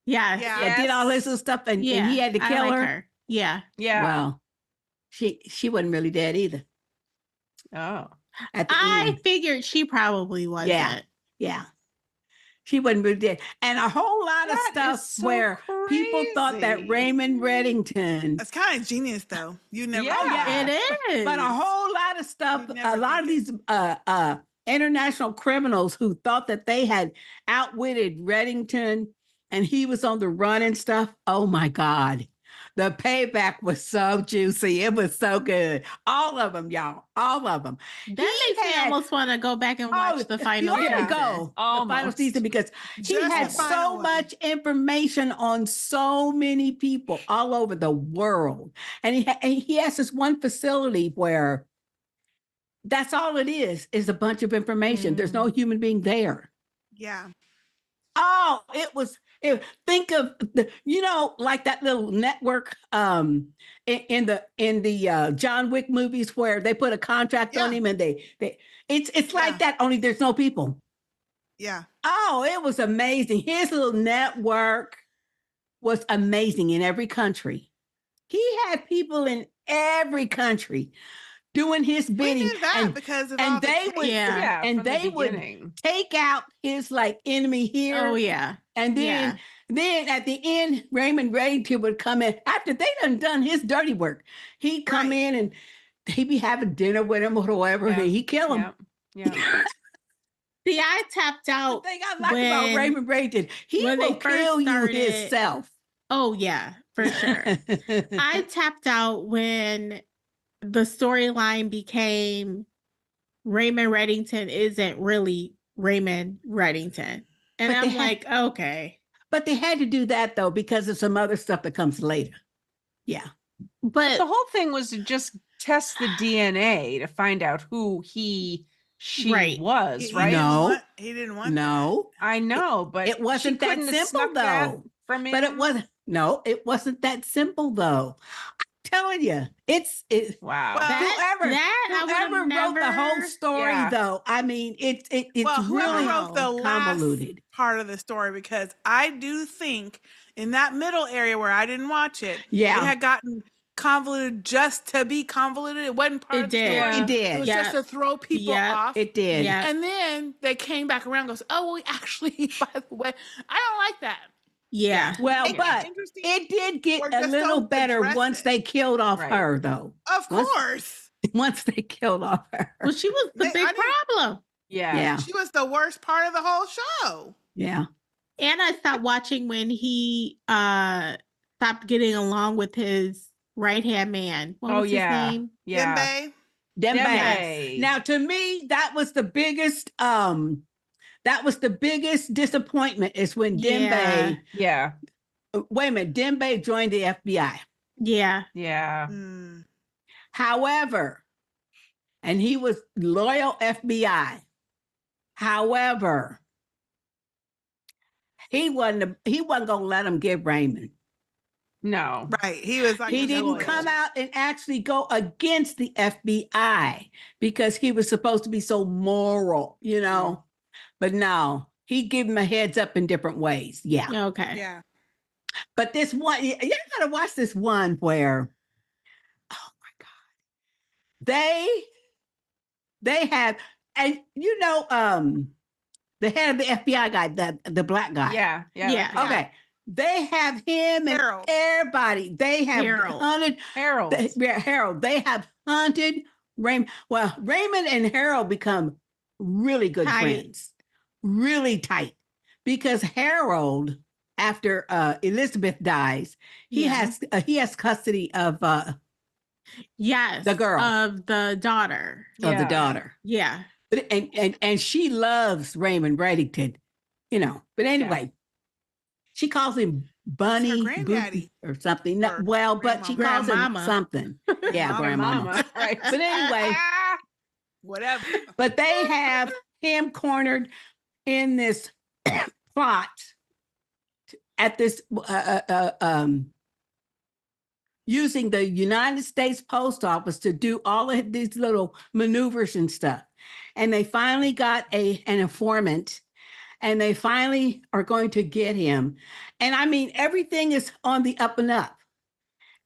S1: Yeah.
S3: Yeah.
S2: that did all this
S4: Yes.
S2: little stuff, and
S1: Yeah.
S2: he had to
S1: I
S2: kill
S1: like
S2: her.
S1: Yeah.
S4: Yeah.
S2: Well, she wasn't really dead either.
S4: Oh.
S2: At the
S1: I
S2: end,
S1: figured she probably wasn't.
S2: yeah, she wasn't really dead. And a whole lot of
S4: That
S2: stuff
S4: is so
S2: where people thought that
S4: crazy.
S2: Raymond Reddington.
S3: That's kind of genius, though. You never.
S4: Yeah.
S3: think that.
S1: It is.
S2: But a whole lot of stuff,
S3: You'd never
S2: a lot of
S3: think
S2: these international criminals who thought that they had outwitted Reddington and he was on the run and stuff. Oh my God. The payback was so juicy. It was so good. All of them, y'all. All of them.
S1: That
S2: He
S1: makes me
S2: had-
S1: almost want to go back and watch the final
S2: you ought to
S1: season.
S2: go. The final
S4: Almost.
S2: season because he
S3: Just
S2: had
S3: the final
S2: so
S3: one.
S2: much information on so many people all over the world. And he has this one facility where that's all it is a bunch of information. There's no human being there.
S3: Yeah.
S2: Oh, think of the, like that little network in the John Wick movies where they put a contract on
S3: Yeah.
S2: him and it's like that, only there's no people.
S3: Yeah.
S2: Oh, it was amazing. His little network was amazing in every country. He had people in every country doing his
S3: We
S2: bidding.
S3: knew that because of all
S2: and
S3: the
S2: they
S3: cases.
S2: would
S1: Yeah.
S2: and
S4: from the
S2: they would
S4: beginning.
S2: take out his like enemy here.
S1: Oh yeah.
S2: And then at the end, Raymond Reddington would come in after they done his dirty work. He'd come
S3: Right.
S2: in and he'd be having dinner with him or whatever,
S4: Yeah.
S2: and he'd kill him.
S4: Yeah. Yeah.
S1: See, I tapped
S2: The
S1: out.
S2: thing I like about
S1: when-
S2: Raymond Reddington, he
S1: when they
S2: will
S1: first
S2: kill you
S1: started-
S2: himself.
S1: Oh yeah, for sure. I tapped out when the storyline became Raymond Reddington isn't really Raymond Reddington. And
S2: But they
S1: I'm
S2: had-
S1: like, okay.
S2: But they had to do that though because of some other stuff that comes later. Yeah.
S1: But
S4: The whole thing was to just test the DNA to find out who she
S1: Right.
S4: was,
S3: He
S4: right?
S3: didn't
S2: No.
S3: want- He didn't want that.
S2: No,
S4: I know, but
S2: it wasn't
S4: she
S2: that
S4: couldn't have
S2: simple
S4: snuck that
S2: though.
S4: from him.
S2: But it wasn't that simple though. I'm telling you, it's
S4: Wow.
S3: Well,
S2: whoever
S1: I would've
S2: wrote the whole
S1: never-
S2: story
S4: Yeah.
S2: though. I mean, it's
S3: Well, whoever
S2: really
S3: wrote the last
S2: convoluted.
S3: part of the story, because I do think in that middle area where I didn't watch it,
S2: Yeah.
S3: it had gotten convoluted just to be convoluted. It wasn't part
S1: It
S3: of the
S1: did.
S3: story.
S2: It did.
S3: It was
S1: Yeah.
S3: just to throw people
S1: Yeah.
S3: off.
S2: It did.
S1: Yeah.
S3: And then they came back around and goes, oh, well, actually, by the way, I don't like that.
S1: yeah.
S2: Well,
S3: It's
S2: but
S3: interesting.
S2: it did get
S3: Or
S2: a
S3: just
S2: little
S3: don't
S2: better
S3: address
S2: once
S3: it.
S2: they killed off
S4: Right.
S2: her though.
S3: Of
S2: Once-
S3: course.
S2: Once they killed off her.
S1: Well, she was the
S3: I
S1: big
S3: didn't-
S1: problem.
S4: Yeah.
S2: Yeah.
S3: She was the worst part of the whole show.
S2: Yeah.
S1: And I stopped watching when he stopped getting along with his right hand man. What
S4: Oh,
S1: was
S4: yeah.
S1: his name?
S4: Yeah.
S3: Dembe.
S2: Dembe.
S4: Dembe.
S2: Now, to me, that was the biggest disappointment is when
S1: Yeah.
S2: Dembe,
S4: Yeah.
S2: wait a minute, Dembe joined the FBI.
S1: Yeah.
S4: Yeah.
S3: Mm.
S2: However, and he was loyal FBI. However, he wasn't gonna let him get Raymond.
S4: No.
S3: Right. He was like,
S2: He
S3: a
S2: didn't
S3: loyal.
S2: come out and actually go against the FBI because he was supposed to be so moral, But no, he gave him a heads up in different ways. Yeah.
S1: Okay.
S3: Yeah.
S2: But this one, you gotta watch this one where, oh my God, they have, and the head of the FBI guy, the black guy.
S4: Yeah. Yeah.
S1: Yeah.
S2: Okay. They have him and
S3: Harold.
S2: everybody. They have
S1: Harold.
S2: hunted
S4: Harold.
S2: Harold. They have hunted Raymond. Well, Raymond and Harold become really good
S1: Tight.
S2: friends, really tight, because Harold, after Elizabeth dies, he
S1: Yeah.
S2: has custody of
S1: Yes.
S2: The girl.
S1: Of the daughter.
S2: the
S4: Yeah.
S2: daughter.
S1: Yeah.
S2: But and she loves Raymond Reddington, But anyway, she calls him Bunny
S3: granddaddy.
S2: Boopy or something. No,
S3: Or
S2: well, but she calls him
S1: grandmama.
S2: something. Yeah,
S3: Mama,
S2: grandmama.
S4: Mama. Right.
S2: But anyway,
S3: Whatever.
S2: But they have him cornered in this plot at this using the United States Post Office to do all of these little maneuvers and stuff. And they finally got an informant, and they finally are going to get him. And I mean, everything is on the up and up.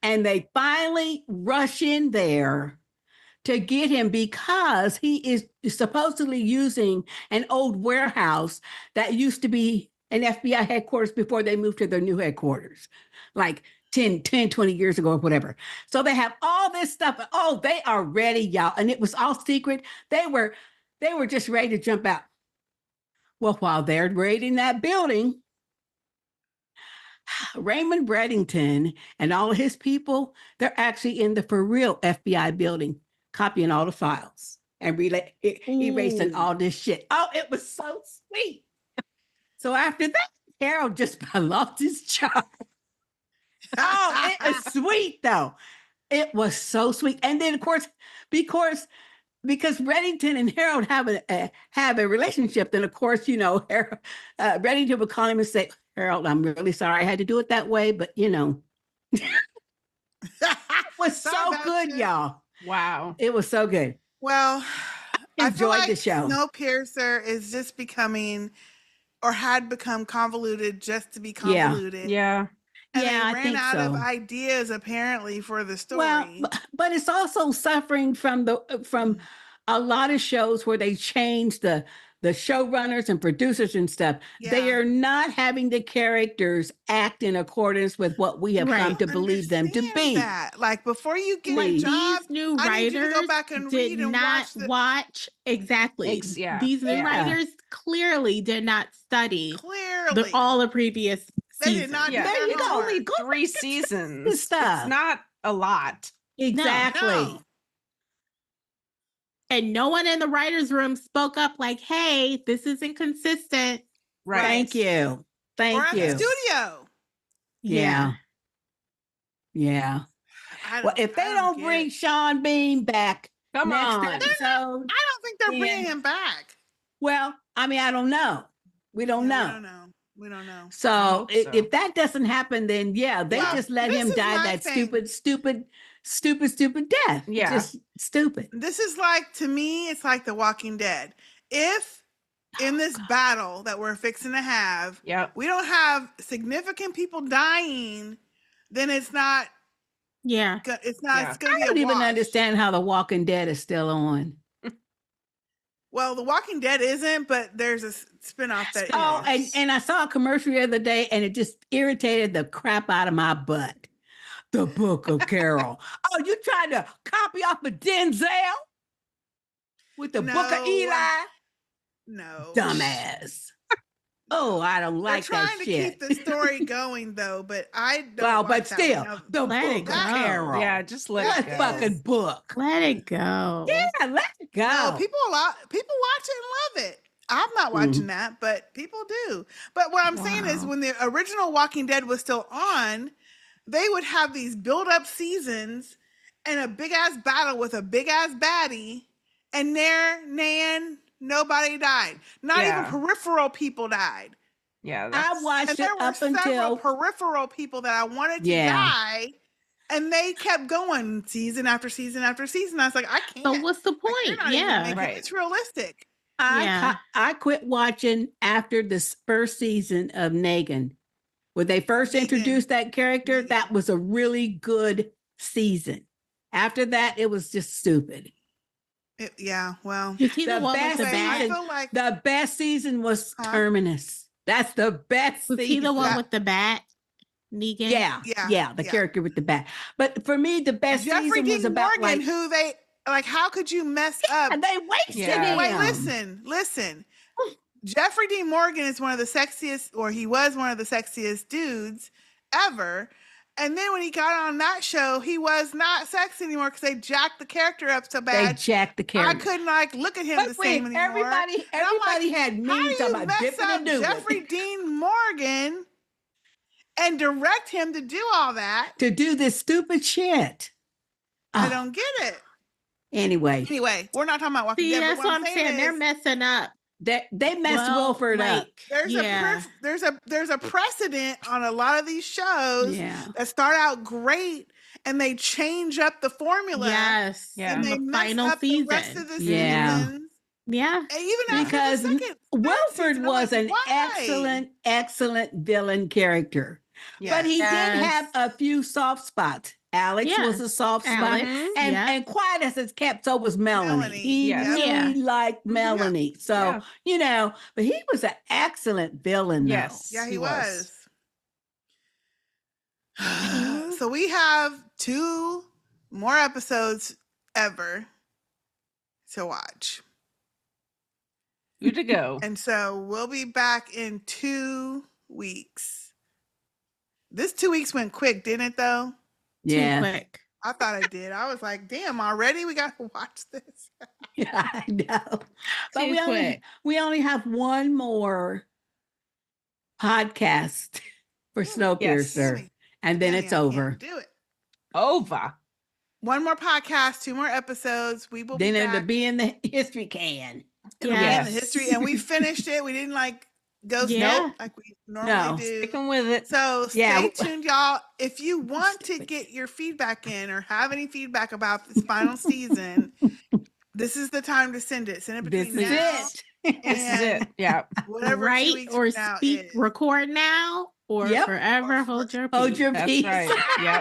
S2: And they finally rush in there to get him because he is supposedly using an old warehouse that used to be an FBI headquarters before they moved to their new headquarters, like 10, 20 years ago or whatever. So they have all this stuff. Oh, they are ready, y'all. And it was all secret. They were just ready to jump out. Well, while they're raiding that building, Raymond Breddington and all of his people, they're actually in the for real FBI building, copying all the files and erasing all this shit. Oh, it was so sweet. So after that, Harold just lost his job. Oh, it was sweet though. It was so sweet. And then of course, because Reddington and Harold have a relationship, then of course, Harold, Reddington would call him and say, Harold, I'm really sorry I had to do it that way, but it was so good, y'all.
S4: Wow.
S2: It was so good.
S3: Well,
S2: I
S3: I feel
S2: enjoyed
S3: like
S2: the show.
S3: Snowpiercer is just becoming, or had become, convoluted just to be convoluted.
S4: Yeah.
S3: And
S2: Yeah, I
S3: they ran
S2: think
S3: out of
S2: so.
S3: ideas apparently for the story.
S2: Well, but it's also suffering from a lot of shows where they change the showrunners and producers and stuff. They
S3: Yeah.
S2: are not having the characters act in accordance with what we have come to believe them to
S3: Understand
S2: be.
S3: that. Like before you get a
S2: Please.
S3: job,
S1: These new
S3: I need you to
S1: writers
S3: go back and
S1: did
S3: read and
S1: not
S3: watch
S1: exactly.
S4: Yeah.
S1: These new
S2: Yeah.
S1: writers clearly did not study
S3: clearly.
S1: all the previous
S3: They
S1: seasons.
S3: did not do
S4: Yeah.
S3: their
S2: There you go.
S3: homework.
S4: Only
S2: Go
S4: 3
S2: back to
S4: seasons.
S2: stuff.
S4: It's not a lot.
S2: Exactly.
S3: No.
S1: And no one in the writers' room spoke up like, hey, this isn't consistent.
S4: Right.
S2: Thank you.
S3: Or
S2: Thank
S3: at
S2: you.
S3: the studio.
S2: Yeah. Yeah. Well, if they don't
S3: get
S2: bring
S3: it.
S2: Sean Bean back
S4: Come
S2: next
S4: on.
S2: episode,
S3: I don't think they're bringing
S2: Yeah.
S3: him back.
S2: well, I mean, I don't know. We don't
S3: Yeah,
S2: know.
S3: We don't know. We don't know.
S2: So,
S4: hope so.
S2: if that doesn't happen, then yeah, they
S3: Well,
S2: just let
S3: this
S2: him
S3: is
S2: die
S3: my
S2: that
S3: thing.
S2: stupid death.
S4: Yeah.
S2: Just stupid.
S3: This is like, to me, it's like The Walking Dead. If in this battle that we're fixing to have,
S4: Yep.
S3: we don't have significant people dying, then it's not.
S1: Yeah.
S3: It's not.
S4: Yeah.
S3: It's gonna
S2: I
S3: be a
S2: don't even
S3: wash.
S2: understand how The Walking Dead is still on.
S3: Well, The Walking Dead isn't, but there's a spinoff that
S2: Oh,
S3: is.
S2: and I saw a commercial the other day, and it just irritated the crap out of my butt. The Book of Carol. Oh, you trying to copy off of Denzel with the Book of
S3: No.
S2: Eli?
S3: No.
S2: Dumbass. Oh, I don't
S3: They're
S2: like
S3: trying
S2: that
S3: to
S2: shit.
S3: keep the story going, though, but I don't.
S2: Well,
S3: like
S2: but
S3: that
S2: still,
S3: one.
S2: the
S1: Let
S2: Book
S1: it
S2: of
S1: go.
S2: Carol.
S4: Yeah, just let
S2: That
S4: it go.
S2: fucking book.
S1: Let it go.
S2: Yeah, let it go.
S3: No, people watch it and love it. I'm not watching that, but people do. But what I'm saying is,
S1: Wow.
S3: when the original Walking Dead was still on, they would have these build-up seasons and a big-ass battle with a big-ass baddie, and nobody died. Not even
S4: Yeah.
S3: peripheral people died.
S4: Yeah.
S3: And
S2: I
S4: That's,
S2: watched
S3: there
S2: it
S3: were
S2: up
S3: several
S2: until
S3: peripheral people that I wanted to
S2: Yeah.
S3: die, and they kept going season after season after season. I was like, I can't.
S1: So what's the
S3: Like, you're
S1: point?
S3: not even
S1: Yeah.
S3: making
S4: Right.
S3: this realistic.
S1: Yeah.
S2: I quit watching after this first season of Negan. When they first
S3: Negan.
S2: introduced that character,
S3: Negan.
S2: that was a really good season. After that, it was just stupid.
S3: Yeah, well,
S1: You see the
S2: The
S1: one with
S2: best
S1: the
S3: I
S1: bat?
S2: season-
S3: feel like
S2: The best season was
S3: Huh?
S2: Terminus. That's the best
S1: Was he
S2: season.
S1: the one
S3: Yeah.
S1: with the bat? Negan?
S2: Yeah,
S3: Yeah,
S2: the
S3: yeah.
S2: character with the bat. But for me, the best
S3: Jeffrey
S2: season was
S3: Dean
S2: about
S3: Morgan,
S2: like,
S3: who they like. How could you mess up?
S2: and they wasted
S4: Yeah.
S2: him.
S3: Wait, listen. Jeffrey Dean Morgan is one of the sexiest, or he was one of the sexiest dudes ever. And then when he got on that show, he was not sexy anymore because they jacked the character up so
S2: They
S3: bad.
S2: jacked the
S3: I
S2: character.
S3: couldn't like look at him
S2: But
S3: the same
S2: wait,
S3: anymore.
S2: everybody
S3: And I'm like,
S2: had
S3: how do
S2: memes
S3: you
S2: about
S3: mess
S2: dipping
S3: up
S2: and doing
S3: Jeffrey Dean Morgan and direct him to do all that?
S2: to do this stupid shit.
S3: I
S2: Oh,
S3: don't get it.
S2: Anyway,
S3: we're not talking about Walking
S1: See,
S3: Dead.
S1: that's
S3: But
S1: what I'm saying. They're messing up.
S2: they messed
S1: Well,
S2: Wilford up.
S3: There's a precedent on a lot of these shows that start out great and they change up the formula.
S1: Yes.
S3: And they
S1: the
S3: mess
S1: final
S3: up
S1: season.
S3: the rest of the
S2: Yeah.
S3: seasons.
S1: Yeah.
S3: And even
S2: Because
S3: after the second,
S2: Wilford
S3: season,
S2: was
S3: like,
S2: an
S3: why?
S2: excellent villain character. But he did have a few soft spots. Alex was a soft spot. And quiet as it's kept, so was Melanie. He really liked Melanie. So, but he was an excellent villain, though.
S3: Yeah, he was. So we have 2 more episodes ever to watch.
S4: Good to go.
S3: And so we'll be back in 2 weeks. This 2 weeks went quick, didn't it, though?
S2: Yeah.
S1: Too quick.
S3: I thought it did. I was like, damn, already we got to watch this.
S2: Yeah, I know. But
S1: Too
S2: we only have one more podcast for Snowpiercer. And then it's over.
S3: Do it.
S4: Over.
S3: 1 more podcast, 2 more episodes. We will
S2: then
S3: be back.
S2: it'll be in the history can.
S3: It'll be in the history. And we finished it. We didn't go snow like we normally do.
S4: Sticking with it.
S3: So stay tuned, y'all. If you want to get your feedback in or have any feedback about this final season, this is the time to send it. Send it between now.
S4: This is it. Yeah.
S3: Whatever.
S1: Write or speak, record now or forever hold your peace.
S2: Hold your peace.
S4: That's right.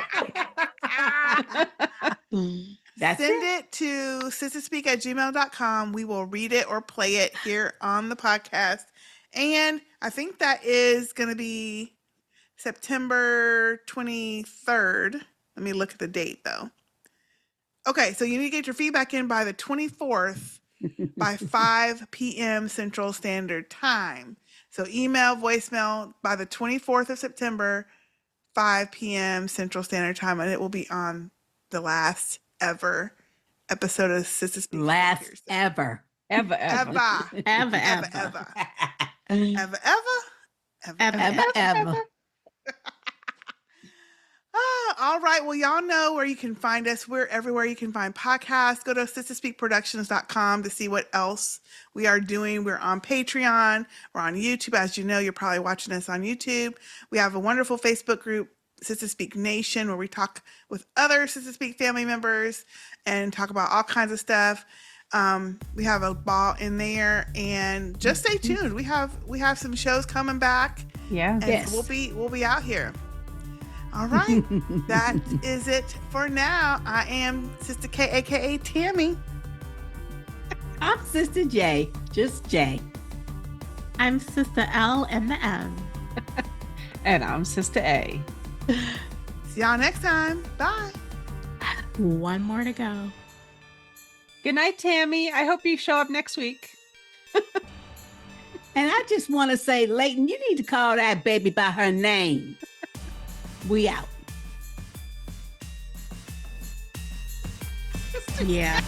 S4: Yep.
S3: Send it to sistahspeak@gmail.com. We will read it or play it here on the podcast. And I think that is going to be September 23rd. Let me look at the date, though. Okay, so you need to get your feedback in by the 24th by 5 p.m. Central Standard Time. So email, voicemail by the 24th of September, 5 p.m. Central Standard Time, and it will be on the last ever episode of Sistah Speak.
S2: Last ever.
S3: Ever. All right. Well, y'all know where you can find us. We're everywhere you can find podcasts. Go to sistahspeakproductions.com to see what else we are doing. We're on Patreon. We're on YouTube. As you know, you're probably watching us on YouTube. We have a wonderful Facebook group, Sistah Speak Nation, where we talk with other Sistah Speak family members and talk about all kinds of stuff. We have a ball in there, and just stay tuned. We have some shows coming back.
S4: Yeah.
S3: And we'll be out here. All right. That is it for now. I am Sister K, aka Tammy.
S2: I'm Sister J, just J.
S1: I'm Sister L and the M.
S4: And I'm Sister A.
S3: See y'all next time. Bye.
S1: 1 more to go.
S4: Good night, Tammy. I hope you show up next week.
S2: And I just want to say, Leighton, you need to call that baby by her name. We out.
S1: Yeah.